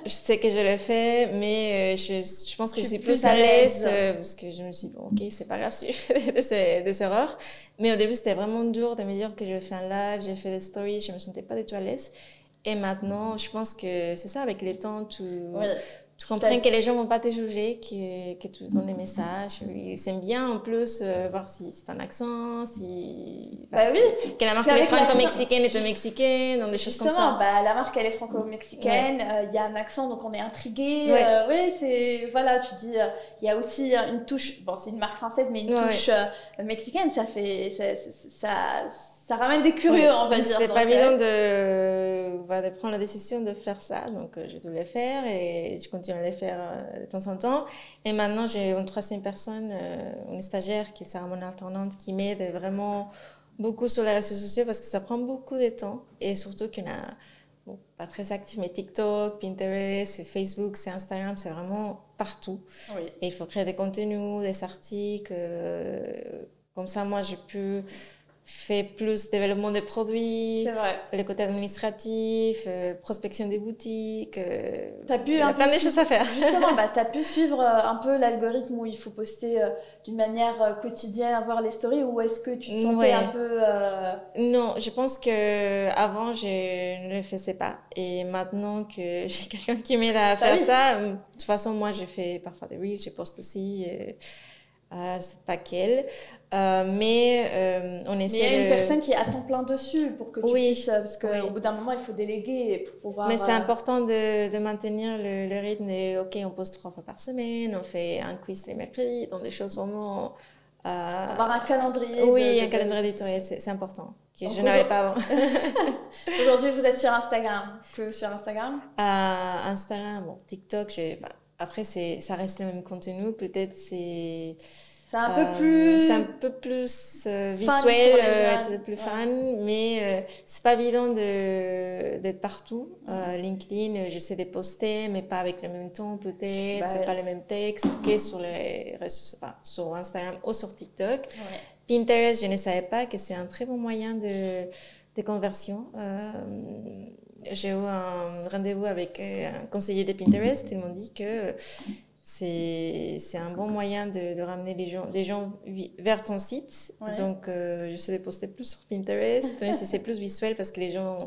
je sais que je le fais, mais je pense que je suis plus à l'aise parce que je me suis dit, bon, ok, c'est pas grave si je fais des erreurs. Mais au début, c'était vraiment dur de me dire que je fais un live, j'ai fait des stories, je me sentais pas du tout à l'aise. Et maintenant, je pense que c'est ça, avec les temps, tu comprends que les gens vont pas te juger, que tu donnes des messages. Ils aiment bien en plus voir si c'est un accent, que la marque elle est franco-mexicaine est mexicaine, donc des choses comme ça. La marque elle est franco-mexicaine, il y a un accent donc on est intrigué. Voilà, tu dis, il y a aussi une touche, bon c'est une marque française mais une touche mexicaine, ça ramène des curieux, on va dire. C'était pas évident de prendre la décision de faire ça, donc je voulais faire et je continue à les faire de temps en temps. Et maintenant, j'ai une troisième personne, une stagiaire qui est Sarah, mon alternante, qui m'aide vraiment beaucoup sur les réseaux sociaux parce que ça prend beaucoup de temps et surtout qu'il y en a pas très actif, mais TikTok, Pinterest, Facebook, c'est Instagram, c'est vraiment partout. Oui. Et il faut créer des contenus, des articles. Comme ça, moi, je peux faire plus développement des produits, le côté administratif, prospection des boutiques. T'as pu il y a plein de choses à faire. Justement, tu as pu suivre un peu l'algorithme où il faut poster d'une manière quotidienne, avoir les stories, ou est-ce que tu te sentais un peu... Non, je pense qu'avant, je ne le faisais pas. Et maintenant que j'ai quelqu'un qui m'aide à faire ça, de toute façon, moi, j'ai fait parfois des reels, je poste aussi... je sais pas quelle, mais on essaie. Mais il y a une personne qui est à temps plein dessus pour que tu puisses, parce qu'au bout d'un moment il faut déléguer pour pouvoir. Mais c'est important de maintenir le rythme. Et ok, on pose 3 fois par semaine, on fait un quiz les mercredis, donc des choses vraiment. Avoir un calendrier. Oui, un calendrier éditorial, c'est important. Que je n'avais pas avant. Aujourd'hui, vous êtes sur Instagram. Que sur Instagram. Instagram, TikTok, après ça reste le même contenu. Peut-être c'est C'est un peu plus visuel, c'est plus fun, mais c'est pas évident d'être partout. LinkedIn, j'essaie de poster, mais pas avec le même ton peut-être, pas les mêmes textes que sur les réseaux, sur Instagram ou sur TikTok. Pinterest, je ne savais pas que c'est un très bon moyen de conversion. J'ai eu un rendez-vous avec un conseiller de Pinterest. Ils m'ont dit que c'est un bon moyen de ramener des gens vers ton site. Donc, j'essaie de poster plus sur Pinterest, même si c'est plus visuel parce que les gens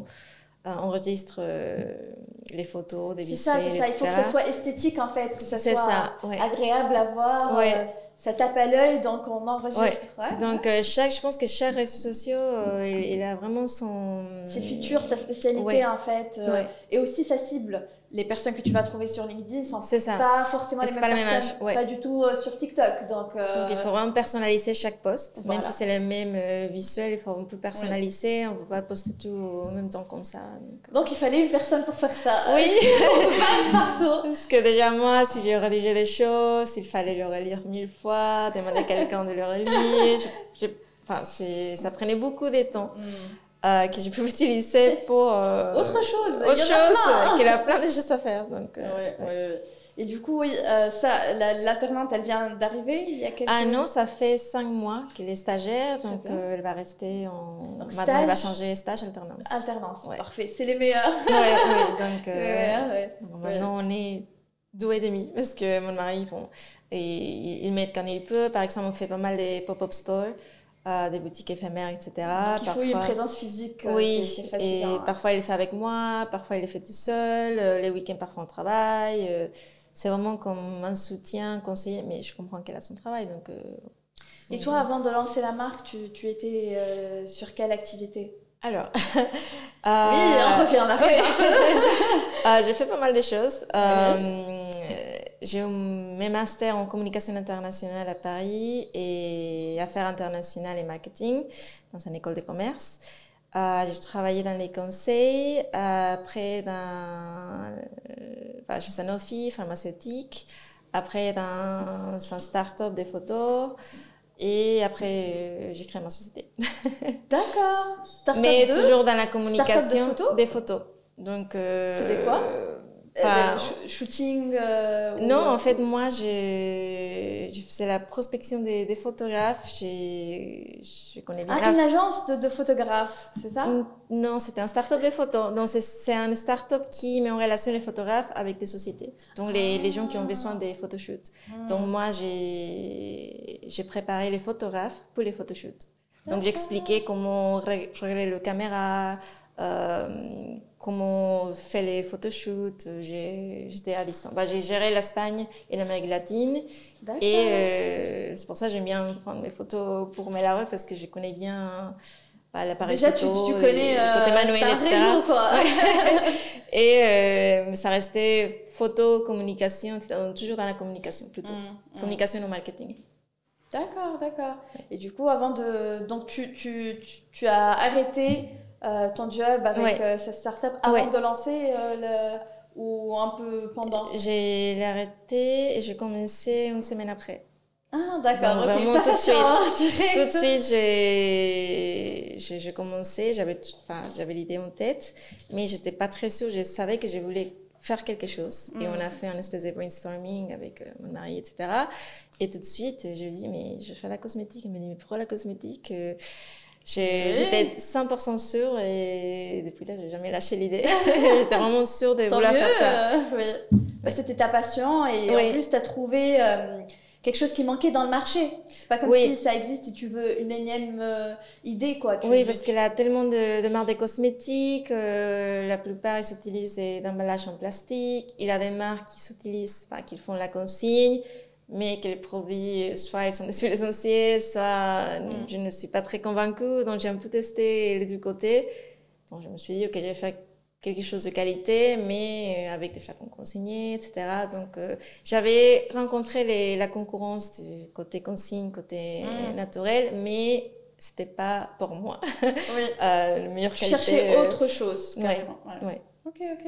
enregistrent les photos, des visuels, c'est ça. Il faut que ça soit esthétique, en fait, que ça soit agréable à voir. Ça tape à l'œil, donc on enregistre. Donc, je pense que chaque réseau social, il a vraiment ses features, sa spécialité, en fait. Et aussi sa cible. Les personnes que tu vas trouver sur LinkedIn sont pas forcément les mêmes personnes, pas du tout sur TikTok. Donc, il faut vraiment personnaliser chaque post. Même si c'est le même visuel, il faut un peu personnaliser. On ne peut pas poster tout en même temps comme ça. Donc il fallait une personne pour faire ça. Oui. On peut pas être partout. Parce que déjà, moi, si j'ai rédigé des choses, il fallait le relire 1000 fois, demander à quelqu'un de le relire. Ça prenait beaucoup de temps. Que je peux utiliser pour autre chose. Il y a plein de choses à faire. Donc, Et du coup, l'alternante, elle vient d'arriver il y a quelques... Ah non, ça fait 5 mois qu'elle est stagiaire, donc elle va rester maintenant, elle va changer stage alternance. Alternance, parfait, c'est les meilleurs. Donc maintenant, on est 2 et demi, parce que mon mari, il m'aide quand il peut. Par exemple, on fait pas mal de pop-up stores. Des boutiques éphémères, etc. Donc il faut une présence physique, c'est fatigant. Et parfois il le fait avec moi, parfois il le fait tout seul, les week-ends parfois on travaille. C'est vraiment comme un soutien, un conseiller, mais je comprends qu'elle a son travail. Donc, et toi, avant de lancer la marque, tu étais sur quelle activité? Alors, oui, on refait en arrière. J'ai fait pas mal de choses. J'ai eu mes masters en communication internationale à Paris et affaires internationales et marketing dans une école de commerce. J'ai travaillé dans les conseils, après chez Sanofi, pharmaceutique, après dans un start-up de photos. Et après, j'ai créé ma société. D'accord. Mais toujours dans la communication des photos. Donc, faisais quoi? Shooting Non, en fait, moi, je faisais la prospection des photographes. Je connais bien. Une agence de photographes, c'est ça? Non, c'était un start-up de photos. Donc, c'est un start-up qui met en relation les photographes avec des sociétés. Donc, les gens qui ont besoin des photoshoots. Donc, moi, j'ai préparé les photographes pour les photoshoots. Donc, j'expliquais comment régler le caméra, comment faire les photoshoots. J'étais à distance. J'ai géré l'Espagne et l'Amérique latine. Et c'est pour ça que j'aime bien prendre mes photos pour Melaroy parce que je connais bien l'appareil photo. Déjà, tu connais ta réseau, quoi. Et ça restait photo, communication, etc. Donc, toujours dans la communication, plutôt. Communication ou marketing. D'accord. Et du coup, donc, tu as arrêté ton job avec cette start-up avant de lancer ou un peu pendant? J'ai arrêté et j'ai commencé une semaine après. Ah, d'accord. Donc, vraiment, tout de suite, j'ai commencé. J'avais l'idée en tête, mais j'étais pas très sûre. Je savais que je voulais faire quelque chose. Et on a fait un espèce de brainstorming avec mon mari, etc. Et tout de suite, je lui ai dit, mais je fais la cosmétique. Il m'a dit, mais pourquoi la cosmétique? J'étais 100% sûre et depuis là, j'ai jamais lâché l'idée. J'étais vraiment sûre de vouloir faire ça. C'était ta passion et en plus, tu as trouvé quelque chose qui manquait dans le marché. C'est pas comme si ça existe et tu veux une énième idée, quoi. Parce qu'il y a tellement de marques de cosmétiques. La plupart, ils s'utilisent d'emballage en plastique. Il y a des marques qui s'utilisent, qui font la consigne, mais que les produits, soit ils sont des huiles essentielles, soit je ne suis pas très convaincue. Donc, j'ai un peu testé les deux côtés. Donc, je me suis dit, OK, je vais faire quelque chose de qualité, mais avec des flacons consignés, etc. Donc, j'avais rencontré la concurrence du côté consigne, côté naturel, mais c'était pas pour moi. Oui. La meilleure qualité. Chercher autre chose, carrément. Ouais. Ok. Ok, ok.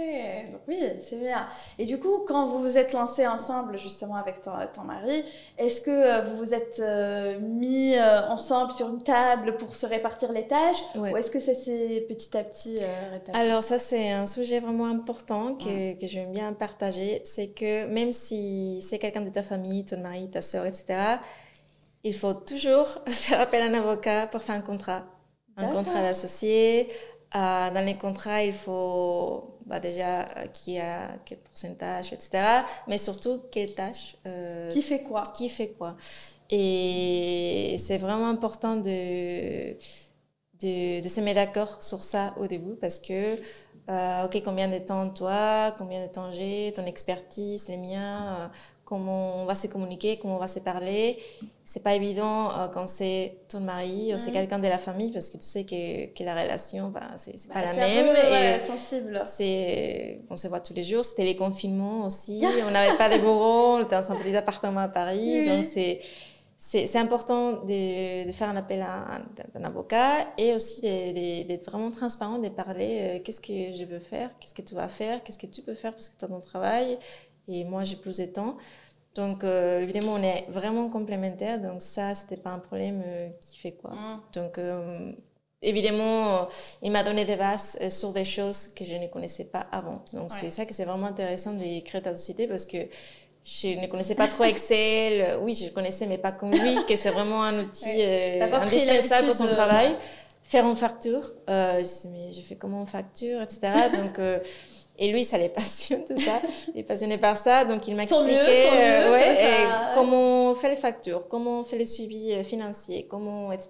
Donc oui, c'est bien. Et du coup, quand vous vous êtes lancés ensemble, justement, avec ton mari, est-ce que vous vous êtes mis ensemble sur une table pour se répartir les tâches Ouais. ou est-ce que ça s'est petit à petit rétabli? Alors ça, c'est un sujet vraiment important que j'aime bien partager. C'est que même si c'est quelqu'un de ta famille, ton mari, ta sœur, etc., il faut toujours faire appel à un avocat pour faire un contrat. Un contrat d'associé. Dans les contrats, il faut déjà qui a quel pourcentage, etc. Mais surtout, quelle tâche. Qui fait quoi? Qui fait quoi. Et c'est vraiment important de se mettre d'accord sur ça au début parce que, ok, combien de temps toi, combien de temps j'ai, ton expertise, les miens, comment on va se communiquer, comment on va se parler. C'est pas évident quand c'est ton mari ou c'est quelqu'un de la famille parce que tu sais que la relation, c'est pas la même. C'est sensible. On se voit tous les jours. C'était les confinements aussi. On n'avait pas de bureau, on était dans un petit appartement à Paris. Donc c'est important de faire un appel à un avocat et aussi d'être vraiment transparent, de parler qu'est-ce que je veux faire, qu'est-ce que tu vas faire, qu'est-ce que tu peux faire parce que tu as ton travail et moi j'ai plus de temps. Donc évidemment on est vraiment complémentaires, donc ça c'était pas un problème qui fait quoi. Donc évidemment il m'a donné des bases sur des choses que je ne connaissais pas avant. Donc c'est ça que c'est vraiment intéressant de créer ta société parce que je ne connaissais pas trop Excel. Oui, je connaissais, mais pas comme lui, que c'est vraiment un outil indispensable pour son travail. Faire une facture. Je sais, mais je fais comment on facture, etc. Donc, et lui, ça les passionne, tout ça. Il est passionné par ça. Donc, il m'expliquait comment on fait les factures, comment on fait les suivis financiers, etc.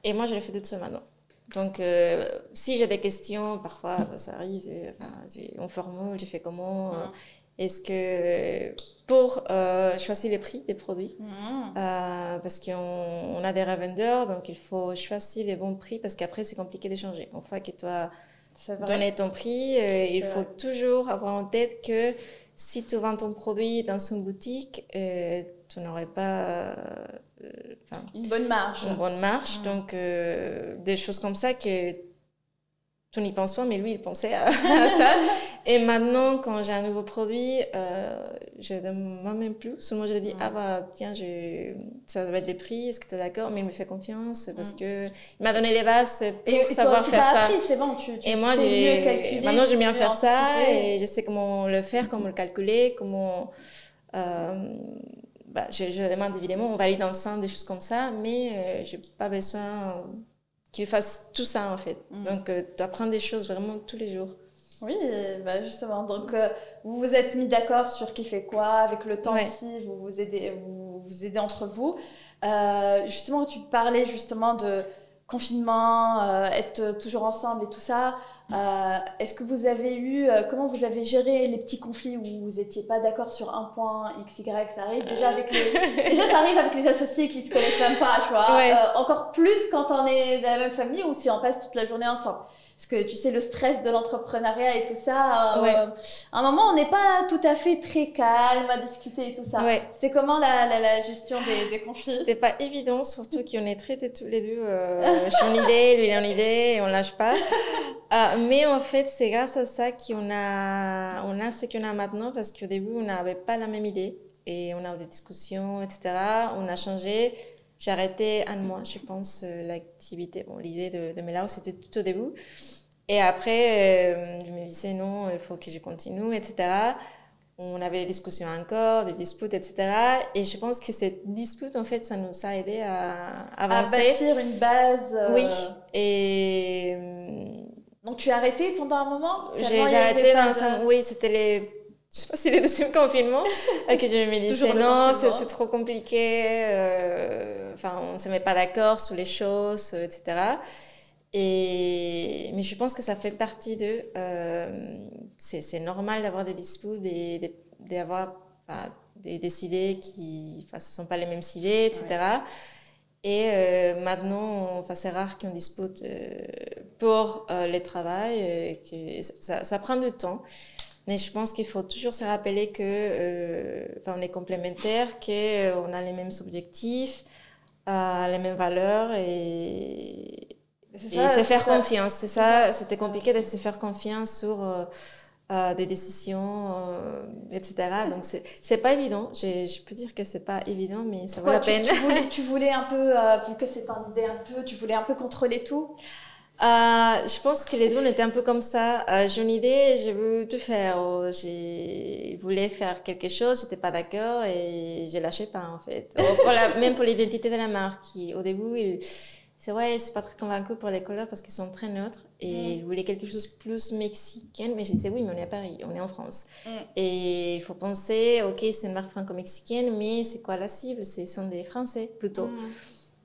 Et moi, je le fais tout seul maintenant. Donc, si j'ai des questions, parfois, ça arrive, on formule, je fais comment... Est-ce que pour choisir les prix des produits, parce qu'on a des revendeurs, donc il faut choisir les bons prix parce qu'après c'est compliqué de changer. Une fois que tu as donné ton prix, il faut toujours avoir en tête que si tu vends ton produit dans une boutique, tu n'aurais pas une bonne marge. Donc des choses comme ça que tu n'y penses pas, mais lui, il pensait à ça. Et maintenant, quand j'ai un nouveau produit, je ne demande même plus. Seulement, je lui dis, tiens, ça va être les prix, est-ce que tu es d'accord? Mais il me fait confiance parce qu'il m'a donné les bases pour savoir faire ça. Appris, c'est bon, et moi, sais mieux calculer. Maintenant, j'aime bien faire ça et je sais comment le faire, comment le calculer, comment... je demande évidemment, on valide ensemble des choses comme ça, mais je n'ai pas besoin... qu'il fasse tout ça en fait. Donc tu apprends des choses vraiment tous les jours. Oui, justement. Donc vous vous êtes mis d'accord sur qui fait quoi, avec le temps aussi, vous vous aidez entre vous. Justement, tu parlais justement de confinement, être toujours ensemble et tout ça. Est-ce que vous avez comment vous avez géré les petits conflits où vous n'étiez pas d'accord sur un point X, Y, ça arrive déjà ça arrive avec les associés qui se connaissent même pas, tu vois. Encore plus quand on est de la même famille ou si on passe toute la journée ensemble. Parce que tu sais, le stress de l'entrepreneuriat et tout ça, à un moment, on n'est pas tout à fait très calme à discuter et tout ça. C'est comment la gestion des conflits? C'était pas évident, surtout qu'on est traités tous les deux. Je suis en idée, lui il est en idée, et on lâche pas. Mais en fait, c'est grâce à ça qu'on a ce qu'on a maintenant, parce qu'au début, on n'avait pas la même idée. Et on a eu des discussions, etc. On a changé. J'ai arrêté un mois, je pense, l'activité. Bon, l'idée de Melao, c'était tout au début. Et après, je me disais non, il faut que je continue, etc. On avait des discussions encore, des disputes, etc. Et je pense que cette dispute, en fait, ça nous a aidé à avancer. À bâtir une base. Oui. Et... Donc, tu as arrêté pendant un moment? J'ai arrêté Oui, c'était je sais pas si c'est le deuxième confinement, que je me disais non, c'est trop compliqué, on ne se met pas d'accord sur les choses, etc. Mais je pense que ça fait partie de... c'est normal d'avoir des disputes, d'avoir des idées qui ne sont pas les mêmes idées, etc. Et maintenant, c'est rare qu'on dispute pour le travail, que ça prend du temps. Mais je pense qu'il faut toujours se rappeler on est complémentaires, qu'on a les mêmes objectifs, les mêmes valeurs et se faire confiance. C'est ça, c'était compliqué de se faire confiance sur des décisions, etc. Donc, c'est pas évident. Je peux dire que c'est pas évident, mais ça vaut la peine. Tu voulais un peu, vu que c'est ton idée un peu, tu voulais un peu contrôler tout? Je pense que les deux, on était un peu comme ça. J'ai une idée, je veux tout faire. Je voulais faire quelque chose, j'étais pas d'accord et je lâchais pas, en fait. Même pour l'identité de la marque. Au début, c'est vrai, je suis pas très convaincue pour les couleurs parce qu'ils sont très neutres et ils voulaient quelque chose de plus mexicain, mais je disais oui, mais on est à Paris, on est en France. Et il faut penser, ok, c'est une marque franco-mexicaine, mais c'est quoi la cible? Ce sont des Français, plutôt.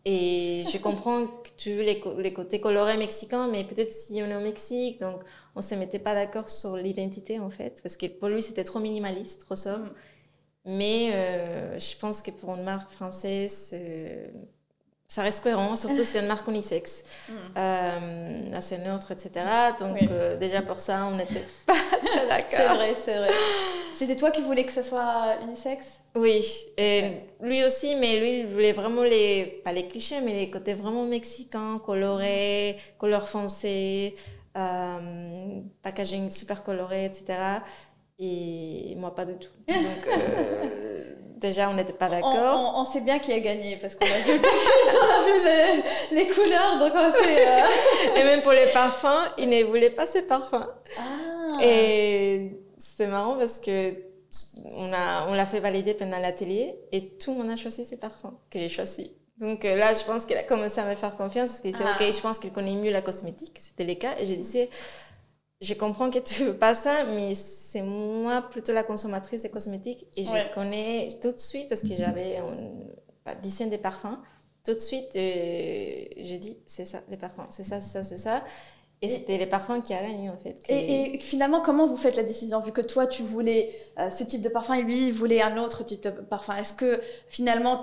Et je comprends que tu veux les côtés colorés mexicains, mais peut-être si on est au Mexique, donc on se mettait pas d'accord sur l'identité, en fait, parce que pour lui, c'était trop minimaliste, trop sobre. Mais je pense que pour une marque française, ça reste cohérent, surtout si c'est une marque unisexe, assez neutre, etc. Donc déjà pour ça, on n'était pas très d'accord. C'est vrai. C'était toi qui voulais que ça soit unisexe? Oui, et lui aussi, mais lui, il voulait vraiment pas les clichés, mais les côtés vraiment mexicains, colorés, couleurs foncées, packaging super coloré, etc. Et moi, pas du tout. Donc, déjà, on n'était pas d'accord. On sait bien qui a gagné parce qu'on a vu, les couleurs, donc on sait. Et même pour les parfums, il ne voulait pas ces parfums. Et c'était marrant parce que on l'a fait valider pendant l'atelier et tout le monde a choisi ces parfums que j'ai choisis. Donc là, je pense qu'il a commencé à me faire confiance parce qu'il disait, ok, je pense qu'il connaît mieux la cosmétique. C'était le cas. Et j'ai dit, je comprends que tu veux pas ça, mais c'est moi plutôt la consommatrice de cosmétiques et je connais tout de suite parce que j'avais une dizaine de parfums. Tout de suite, j'ai dit, c'est ça, les parfums, c'est ça, c'est ça, c'est ça. Et c'était les parfums qui a gagné, en fait. Et finalement, comment vous faites la décision? Vu que toi, tu voulais ce type de parfum et lui, il voulait un autre type de parfum. Est-ce que finalement,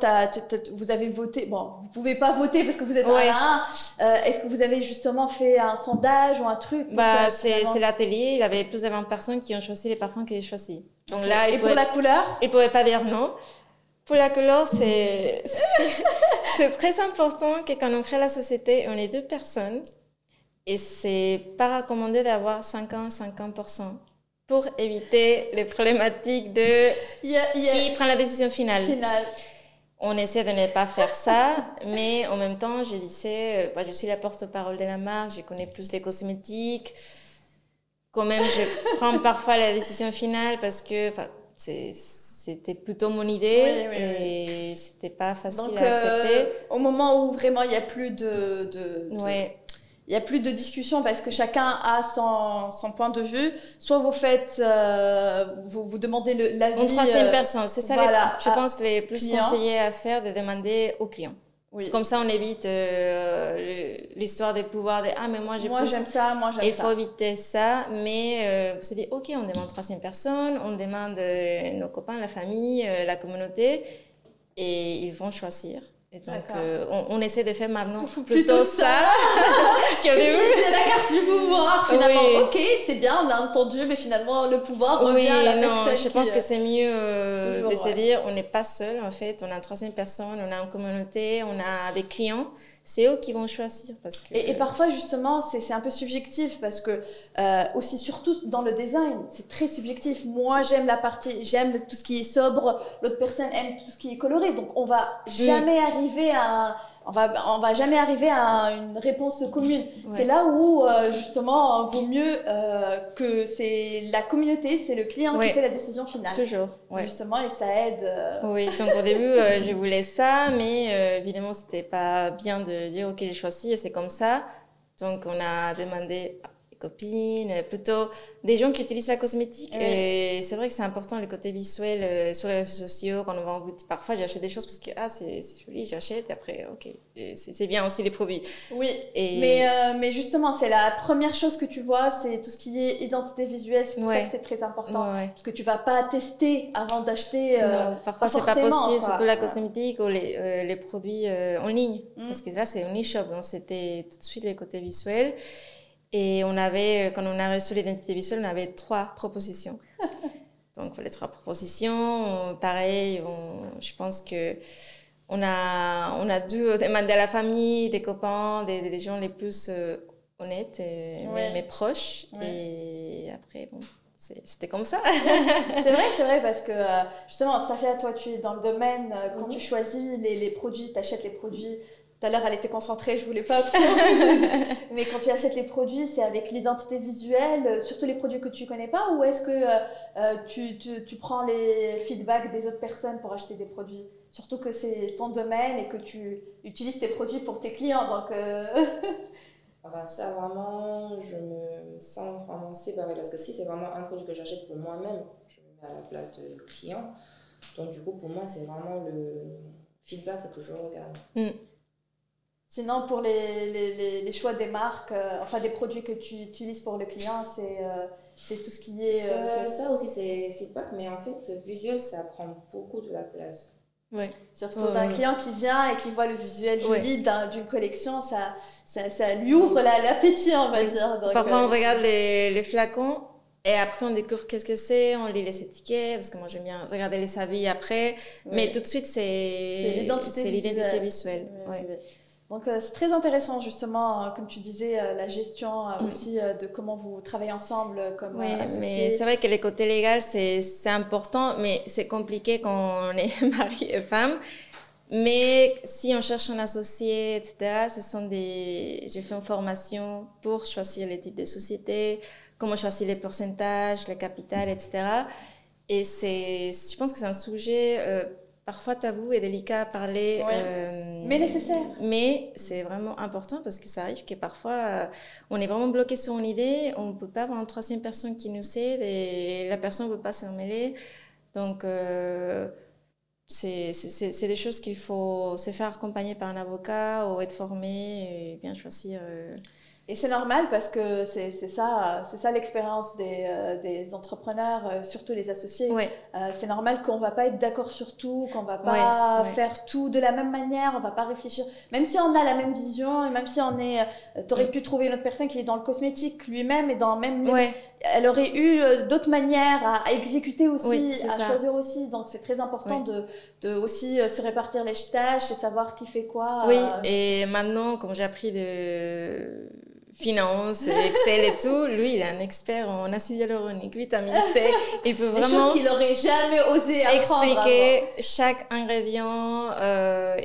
vous avez voté? Bon, vous pouvez pas voter parce que vous êtes un à un. Est-ce que vous avez justement fait un sondage ou un truc? C'est l'atelier. Il y avait plus de 20 personnes qui ont choisi les parfums que j'ai choisis. Donc là, et pour la couleur? Il pouvait pas dire non. Pour la couleur, c'est très important que quand on crée la société, on est deux personnes. Et c'est pas recommandé d'avoir 50-50% pour éviter les problématiques de qui prend la décision finale. On essaie de ne pas faire ça, mais en même temps, je disais, je suis la porte-parole de la marque, je connais plus les cosmétiques. Quand même, je prends parfois la décision finale parce que c'était plutôt mon idée et c'était pas facile à accepter. Au moment où vraiment il n'y a plus il n'y a plus de discussion parce que chacun a son point de vue. Soit vous faites, vous demandez l'avis. Une troisième personne, c'est ça, je pense, les plus conseillés à faire, de demander au client. Comme ça, on évite l'histoire des pouvoirs mais moi j'aime ça, moi j'aime ça. Il faut éviter ça, mais vous se dites, ok, on demande troisième personne, on demande nos copains, la famille, la communauté, et ils vont choisir. Et donc, on essaie de faire maintenant plutôt ça. C'est la carte du pouvoir, finalement. Ok, c'est bien, on a entendu, mais finalement, le pouvoir revient à la personne. Je pense que c'est mieux de se dire, on n'est pas seul, en fait. On a une troisième personne, on a une communauté, on a des clients. C'est eux qui vont choisir. Parce que... et parfois, justement, c'est un peu subjectif parce que, aussi, surtout dans le design, c'est très subjectif. Moi, j'aime tout ce qui est sobre, l'autre personne aime tout ce qui est coloré. Donc, on va jamais arriver à une réponse commune. C'est là où, justement, vaut mieux que c'est la communauté, c'est le client qui fait la décision finale. Toujours. Justement, et ça aide. Oui, donc au début, je voulais ça, mais évidemment, c'était pas bien de dire, ok, j'ai choisi et c'est comme ça. Donc, on a demandé copines, plutôt des gens qui utilisent la cosmétique. Et c'est vrai que c'est important le côté visuel sur les réseaux sociaux. Quand on va en boutique, parfois j'achète des choses parce que c'est joli, j'achète et après, ok, c'est bien aussi les produits. Oui, mais justement, c'est la première chose que tu vois, c'est tout ce qui est identité visuelle. C'est pour ça que c'est très important. Parce que tu vas pas tester avant d'acheter. Non, parfois c'est pas possible, surtout la cosmétique ou les produits en ligne. Parce que là, c'est un e-shop, donc c'était tout de suite les côtés visuels. Et quand on a reçu l'identité visuelle, on avait 3 propositions. Donc, pour les 3 propositions, pareil, je pense que on a dû demander à la famille, des copains, des gens les plus honnêtes, mes proches. Et après, bon, c'était comme ça. C'est vrai, parce que justement, Safia, toi, tu es dans le domaine, quand tu choisis les produits, tu achètes les produits. Tout à l'heure, elle était concentrée, je voulais pas. Mais quand tu achètes les produits, c'est avec l'identité visuelle, surtout les produits que tu connais pas, ou est-ce que tu prends les feedbacks des autres personnes pour acheter des produits? Surtout que c'est ton domaine et que tu utilises tes produits pour tes clients, donc... Enfin, ça, vraiment, je me sens vraiment séparée parce que si c'est vraiment un produit que j'achète pour moi-même, je me mets à la place du client. Donc, du coup, pour moi, c'est vraiment le feedback que je regarde. Sinon, pour les choix des marques, enfin des produits que tu utilises pour le client, c'est tout ce qui est... ça aussi, c'est feedback, mais en fait, visuel, ça prend beaucoup de la place. Ouais. Surtout d'un client qui vient et qui voit le visuel joli d'une collection, ça lui ouvre l'appétit, on va dire. Donc, parfois, on regarde les flacons et après, on découvre qu'est-ce que c'est, on lit les étiquettes, parce que moi, j'aime bien regarder les avis après. Mais tout de suite, c'est l'identité visuelle. Donc, c'est très intéressant, justement, comme tu disais, la gestion aussi de comment vous travaillez ensemble comme associés. Mais c'est vrai que le côté légal, c'est important, mais c'est compliqué quand on est mari et femme. Mais si on cherche un associé, etc., j'ai fait une formation pour choisir les types de sociétés, comment choisir les pourcentages, le capital, etc. Et je pense que c'est un sujet parfois tabou et délicat à parler. Mais nécessaire. Mais c'est vraiment important parce que ça arrive que parfois, on est vraiment bloqué sur une idée, on ne peut pas avoir une troisième personne qui nous aide et la personne ne peut pas s'en mêler. Donc, c'est des choses qu'il faut se faire accompagner par un avocat ou être formé et bien choisir. Et c'est normal parce que c'est ça l'expérience des entrepreneurs, surtout les associés. C'est normal qu'on va pas être d'accord sur tout, qu'on va pas faire tout de la même manière, on va pas réfléchir. Même si on a la même vision, et même si on est, t'aurais pu trouver une autre personne qui est dans le cosmétique lui-même et dans même, elle aurait eu d'autres manières à exécuter aussi, choisir aussi. Donc c'est très important de aussi se répartir les tâches et savoir qui fait quoi. Et maintenant, comme j'ai appris de finance, Excel et tout, lui, il est un expert en acide hyaluronique, vitamine C. Il peut vraiment... Des choses qu'il n'aurait jamais osé apprendre expliquer avant. chaque ingrédient.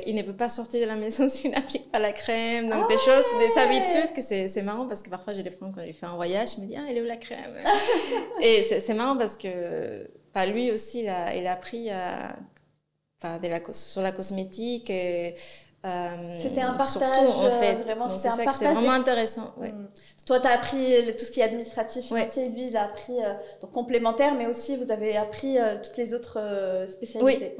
Il ne peut pas sortir de la maison s'il n'applique pas la crème. Donc, des choses, des habitudes que c'est marrant parce que parfois, j'ai des frères quand il fait un voyage, je me dis, ah, elle est où la crème? Et c'est marrant parce que lui aussi, il a appris sur la cosmétique et, c'était un partage, surtout, en fait. vraiment, donc, c'était un partage. C'est vraiment intéressant. Toi, tu as appris tout ce qui est administratif, financier, lui, il a appris donc complémentaire, mais aussi vous avez appris toutes les autres spécialités.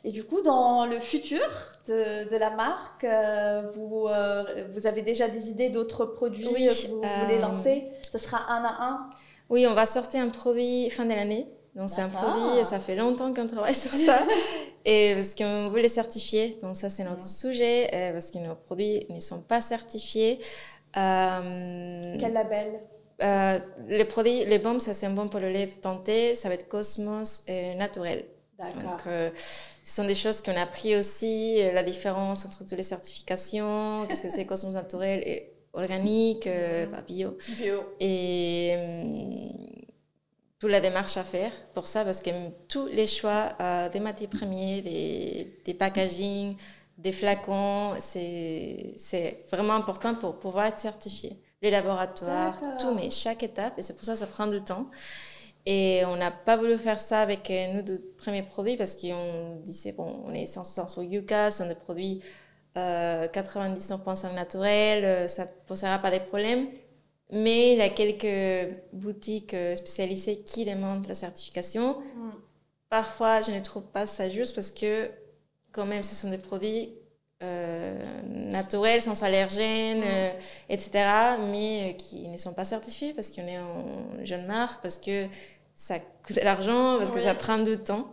Et du coup, dans le futur de la marque, vous avez déjà des idées d'autres produits que vous voulez lancer? Ce sera un à un? Oui, on va sortir un produit fin de l'année. Donc, c'est un produit, ça fait longtemps qu'on travaille sur ça. Et parce qu'on veut les certifier. Donc, ça, c'est notre sujet. Parce que nos produits ne sont pas certifiés. Quel label? Les produits, les baumes, ça, c'est un baume pour le lèvres denté. Ça va être Cosmos Naturel. D'accord. Donc, ce sont des choses qu'on a appris aussi. La différence entre toutes les certifications. Qu'est-ce que c'est Cosmos Naturel et organique, bio. Et... toute la démarche à faire pour ça, parce que tous les choix des matières premières, des packaging, des flacons, c'est vraiment important pour pouvoir être certifié. Les laboratoires, tout, mais chaque étape, et c'est pour ça que ça prend du temps. Et on n'a pas voulu faire ça avec nos deux premiers produits, parce qu'on disait, bon, on est 100% sur Yucca, ce sont des produits 99% naturels, ça ne posera pas de problèmes. Mais il y a quelques boutiques spécialisées qui demandent la certification. Parfois, je ne trouve pas ça juste parce que, quand même, ce sont des produits naturels, sans allergènes, etc., mais qui ne sont pas certifiés parce qu'on est en jeune marque, parce que ça coûte de l'argent, parce que ça prend du temps.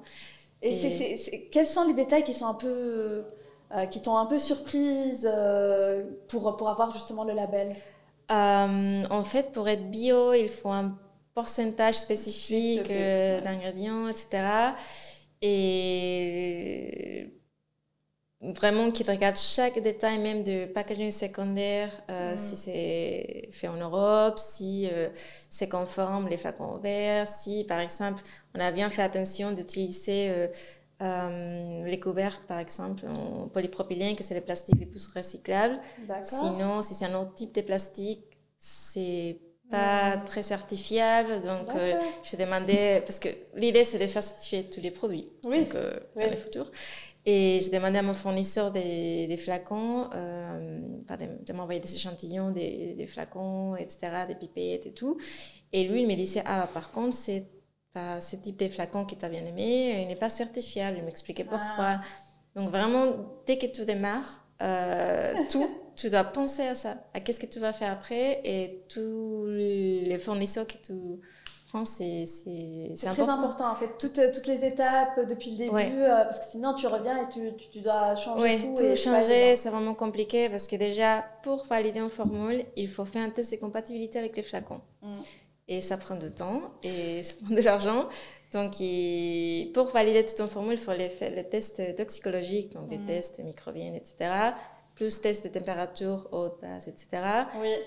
Et quels sont les détails qui sont un peu, qui t'ont un peu surprise pour avoir justement le label? En fait, pour être bio, il faut un pourcentage spécifique d'ingrédients, etc. Et vraiment qu'ils regardent chaque détail, même de packaging secondaire, si c'est fait en Europe, si c'est conforme les flacons verts, si par exemple on a bien fait attention d'utiliser les couvercles par exemple en polypropylène, que c'est le plastique le plus recyclable. Sinon, si c'est un autre type de plastique, c'est pas très certifiable, donc j'ai demandé, parce que l'idée c'est de faire certifier tous les produits dans le futur, et j'ai demandé à mon fournisseur des flacons, de m'envoyer des échantillons, des flacons, etc., des pipettes et tout, et lui il me disait, par contre c'est pas ce type de flacon que tu as bien aimé, il n'est pas certifiable, il m'expliquait pourquoi. Donc vraiment, dès que tu démarres, tu dois penser à ça, à qu'est-ce que tu vas faire après, et tous les fournisseurs que tu prends, c'est très important en fait, toutes les étapes depuis le début, parce que sinon tu reviens et tu dois changer tout. Tout changer, c'est vraiment compliqué, parce que déjà, pour valider une formule, il faut faire un test de compatibilité avec les flacons. Et ça prend du temps, et ça prend de l'argent. Donc, pour valider toute une formule, il faut faire les tests toxicologiques, donc les tests microbiens, etc., plus tests de température, haute, basse, etc.,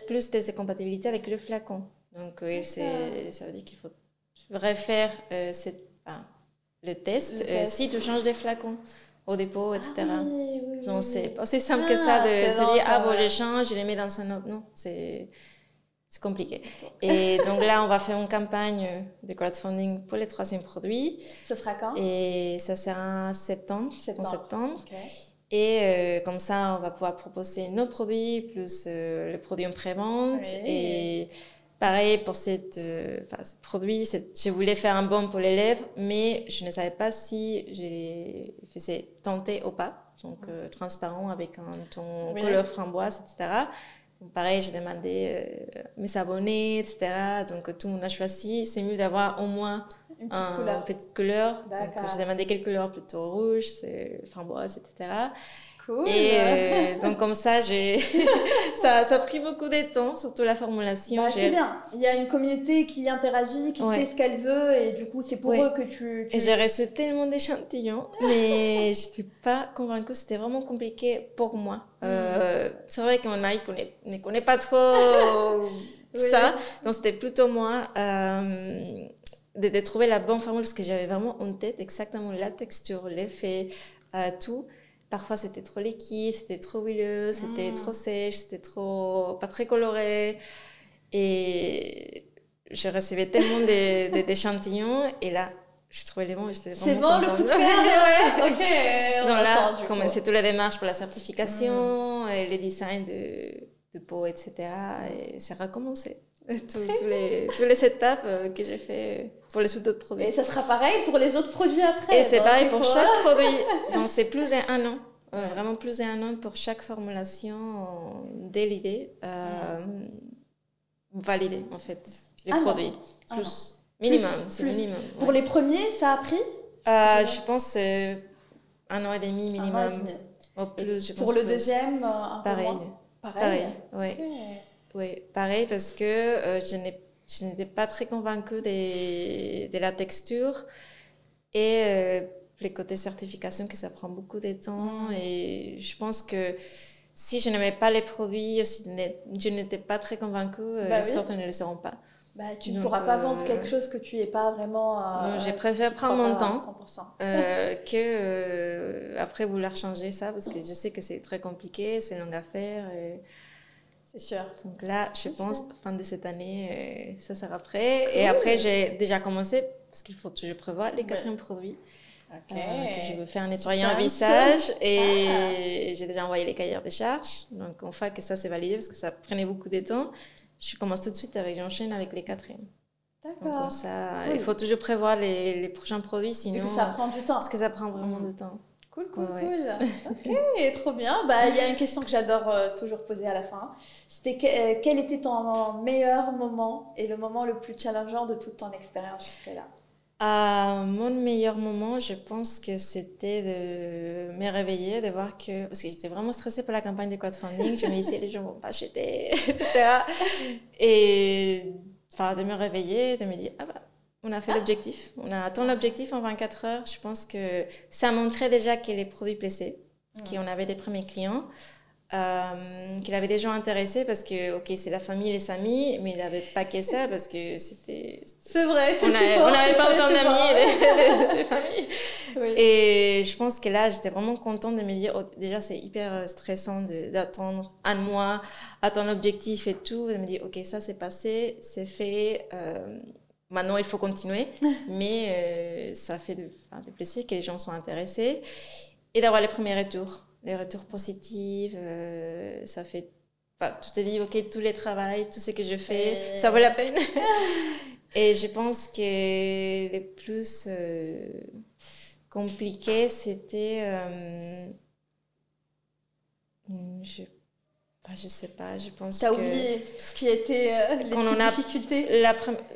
plus tests de compatibilité avec le flacon. Donc, ça veut dire qu'il faut refaire le test si tu changes des flacons au dépôt, etc. Donc, c'est pas aussi simple que ça de se dire, je change, je les mets dans un autre. Non, c'est compliqué. Et donc là, on va faire une campagne de crowdfunding pour les 3e produits. Ça sera quand? Et ça sera en septembre. Et comme ça, on va pouvoir proposer nos produits, plus le produit en pré-vente. Et pareil, pour ce produit, je voulais faire un bon pour les lèvres, mais je ne savais pas si je les faisais teinter ou pas. Donc, transparent avec un ton couleur framboise, etc. Donc, pareil, j'ai demandé mes abonnés, etc. Donc, tout le monde a choisi. C'est mieux d'avoir au moins une petite couleur. Donc, j'ai demandé quelle couleur, plutôt rouge, framboise, etc. Cool. Et donc, comme ça, ça a pris beaucoup de temps, surtout la formulation. C'est bien. Il y a une communauté qui interagit, qui sait ce qu'elle veut, et du coup, c'est pour eux que tu... Et j'ai reçu tellement d'échantillons, mais je n'étais pas convaincue. C'était vraiment compliqué pour moi. C'est vrai que mon mari ne connaît pas trop ça, donc c'était plutôt moi de trouver la bonne formule, parce que j'avais vraiment en tête exactement la texture, l'effet, tout. Parfois, c'était trop liquide, c'était trop huileux, c'était trop sèche, c'était pas très coloré. Et je recevais tellement d'échantillons. Et là, j'ai trouvé les bons. C'est bon, le coup de cœur. Ok, on attend du coup. Commencer toutes les démarches pour la certification, et les designs de peau, etc. Et c'est recommencé. Toutes les étapes que j'ai fait pour les autres produits. Et ça sera pareil pour les autres produits après. Et c'est pareil pour chaque produit. Donc c'est plus d'un an. Vraiment plus d'un an pour chaque formulation dès l'idée. Valider en fait les produits. Plus. Minimum, c'est minimum. Pour les premiers, ça a pris je pense 1 an et demi minimum. 1 an et demi. Au plus, je pense. Pour le deuxième, un peu pareil. moins. Pareil. Oui. Oui, pareil, parce que je n'étais pas très convaincue de la texture et les côtés certification, que ça prend beaucoup de temps. Et je pense que si je n'aimais pas les produits, si je n'étais pas très convaincue, les sortes ne le seront pas. Tu ne pourras pas vendre quelque chose que tu n'es pas vraiment... Donc, j'ai préféré prendre mon temps que après vouloir changer ça, parce que je sais que c'est très compliqué, c'est long à faire. C'est sûr. Donc là, je pense, fin de cette année, ça sera prêt. Cool. Et après, j'ai déjà commencé, parce qu'il faut toujours prévoir les 4e produits. Que je veux faire nettoyer un visage. Et j'ai déjà envoyé les cahiers des charges. Donc, une fois que ça, c'est validé, parce que ça prenait beaucoup de temps, je commence tout de suite j'enchaîne avec les 4e. D'accord. Donc, comme ça, il faut toujours prévoir les prochains produits, sinon... Vu que ça prend du temps. Parce que ça prend vraiment du temps. Cool. Ok, trop bien. Il y a une question que j'adore toujours poser à la fin. C'était quel était ton meilleur moment et le moment le plus challengeant de toute ton expérience jusque-là? Mon meilleur moment, je pense que c'était de me réveiller, de voir que... Parce que j'étais vraiment stressée pour la campagne de crowdfunding. Je me disais, les gens ne vont pas acheter, etc. Et de me réveiller, de me dire, on a fait l'objectif. On a atteint l'objectif en 24 heures. Je pense que ça montrait déjà que les produits plaisaient. qu'on avait des premiers clients, qu'il avait des gens intéressés parce que, ok, c'est la famille, les amis, mais il n'avait pas que ça parce que c'était... C'est vrai, c'est on n'avait pas autant d'amis des familles. Oui. Et je pense que là, j'étais vraiment contente de me dire, oh, déjà, c'est hyper stressant d'attendre un mois, atteindre l'objectif et tout, de me dire, ok, ça c'est passé, c'est fait, maintenant il faut continuer, mais ça fait de plaisir que les gens soient intéressés et d'avoir les premiers retours. Les retours positifs, ça fait... Enfin, tu te dis, ok, tous les travaux, tout ce que je fais, ça vaut la peine. Et je pense que les plus compliqués, c'était... je sais pas, je pense T'as oublié tout ce qui était les petites difficultés.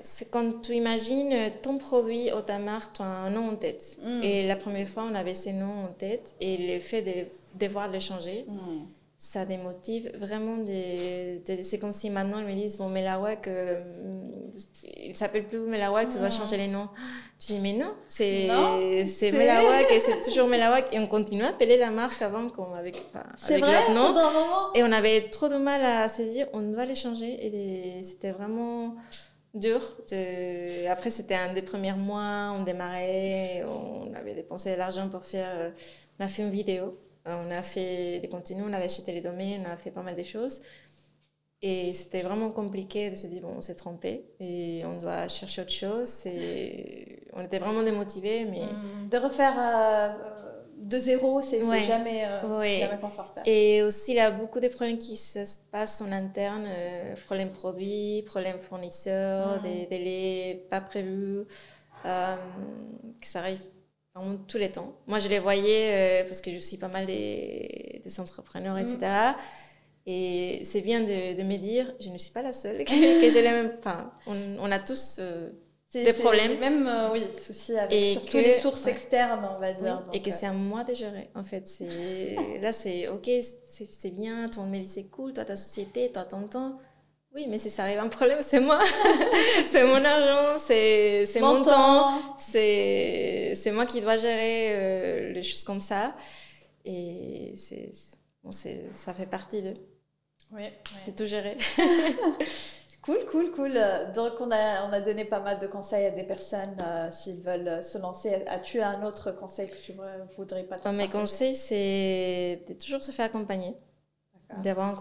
C'est quand tu imagines ton produit ou ta marque, tu as un nom en tête. Et la première fois, on avait ces noms en tête. Et le fait de devoir le changer, ça démotive vraiment. C'est comme si maintenant, ils me disent, bon, Melawak, il s'appelle plus Melawak, tu dois changer les noms. Je dis, mais non, c'est Melawak et c'est toujours Melawak. Et on continue à appeler la marque avant avec vrai, notre nom. pendant un moment. Et on avait trop de mal à se dire, on doit les changer. Et c'était vraiment dur. Après, c'était un des premiers mois, on démarrait, on avait dépensé de l'argent pour faire... on a fait une vidéo. On a fait des contenus, on avait acheté les domaines, on a fait pas mal de choses. Et c'était vraiment compliqué de se dire, bon, on s'est trompé et on doit chercher autre chose. On était vraiment démotivés. Mais... De refaire de zéro, c'est jamais confortable. Et aussi, il y a beaucoup de problèmes qui se passent en interne. Problèmes produits, problèmes fournisseurs, des délais pas prévus. Que ça arrive vraiment tous les temps. Moi, je les voyais parce que je suis pas mal des entrepreneurs, etc. Et c'est bien de me dire, je ne suis pas la seule, que j'ai les mêmes... Enfin, on a tous des problèmes. Même, soucis avec surtout les sources externes, on va dire. Oui, donc, et que c'est à moi de gérer, en fait. Là, c'est OK, c'est bien, ton vie, c'est cool, toi, ta société, toi, ton temps. Oui, mais si ça arrive un problème, c'est moi. C'est mon argent, c'est mon temps. C'est moi qui dois gérer les choses comme ça. Et ça fait partie de tout gérer. Cool. Donc, on a donné pas mal de conseils à des personnes s'ils veulent se lancer. As-tu un autre conseil que tu voudrais pas partager? Mes conseils, c'est de toujours se faire accompagner. D'avoir un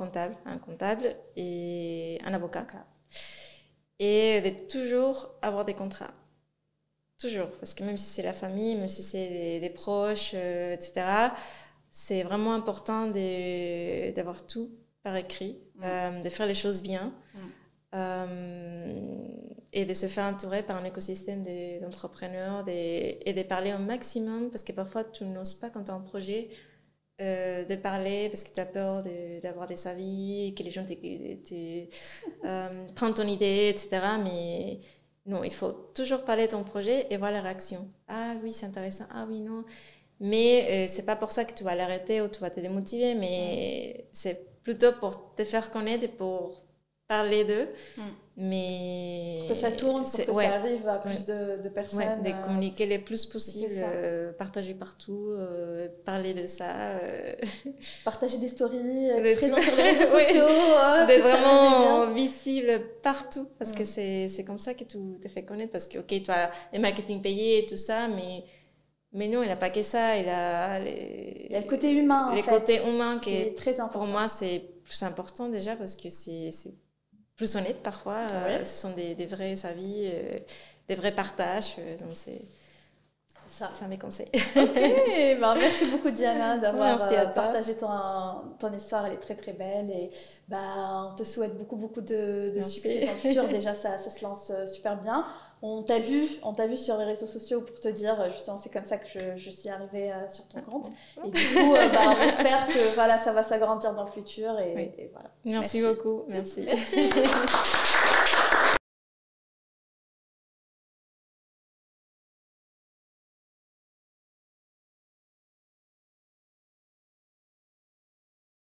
comptable et un avocat. Et de toujours avoir des contrats. Toujours. Parce que même si c'est la famille, même si c'est des proches, etc., c'est vraiment important d'avoir tout par écrit, de faire les choses bien et de se faire entourer par un écosystème d'entrepreneurs et de parler au maximum parce que parfois tu n'oses pas quand tu as un projet de parler parce que tu as peur d'avoir des avis, que les gens prennent ton idée, etc. Mais non, il faut toujours parler de ton projet et voir la réaction. Ah oui, c'est intéressant. Ah oui, non. Mais c'est pas pour ça que tu vas l'arrêter ou tu vas te démotiver, mais c'est plutôt pour te faire connaître et pour parler d'eux. Mais pour que ça tourne, pour que ça arrive à plus de personnes. De communiquer le plus possible, partager partout, parler de ça. Partager des stories, être présent sur les réseaux sociaux. D'être vraiment visible partout, parce que c'est comme ça que tu te fais connaître. Parce que, ok, tu as les marketing payés et tout ça, mais non, il n'a pas que ça. Il y a le côté humain, côté humain qui est très important. Pour moi, c'est plus important déjà, parce que c'est plus honnête parfois. Ce sont des vrais avis, des vrais partages. Donc c'est ça mes conseils. Ok, merci beaucoup Diana d'avoir partagé ton histoire. Elle est très très belle et on te souhaite beaucoup de succès dans le futur. Déjà ça se lance super bien. On t'a vu sur les réseaux sociaux pour te dire justement c'est comme ça que je suis arrivée sur ton compte. Et du coup on espère que ça va s'agrandir dans le futur et voilà. Merci beaucoup. Merci.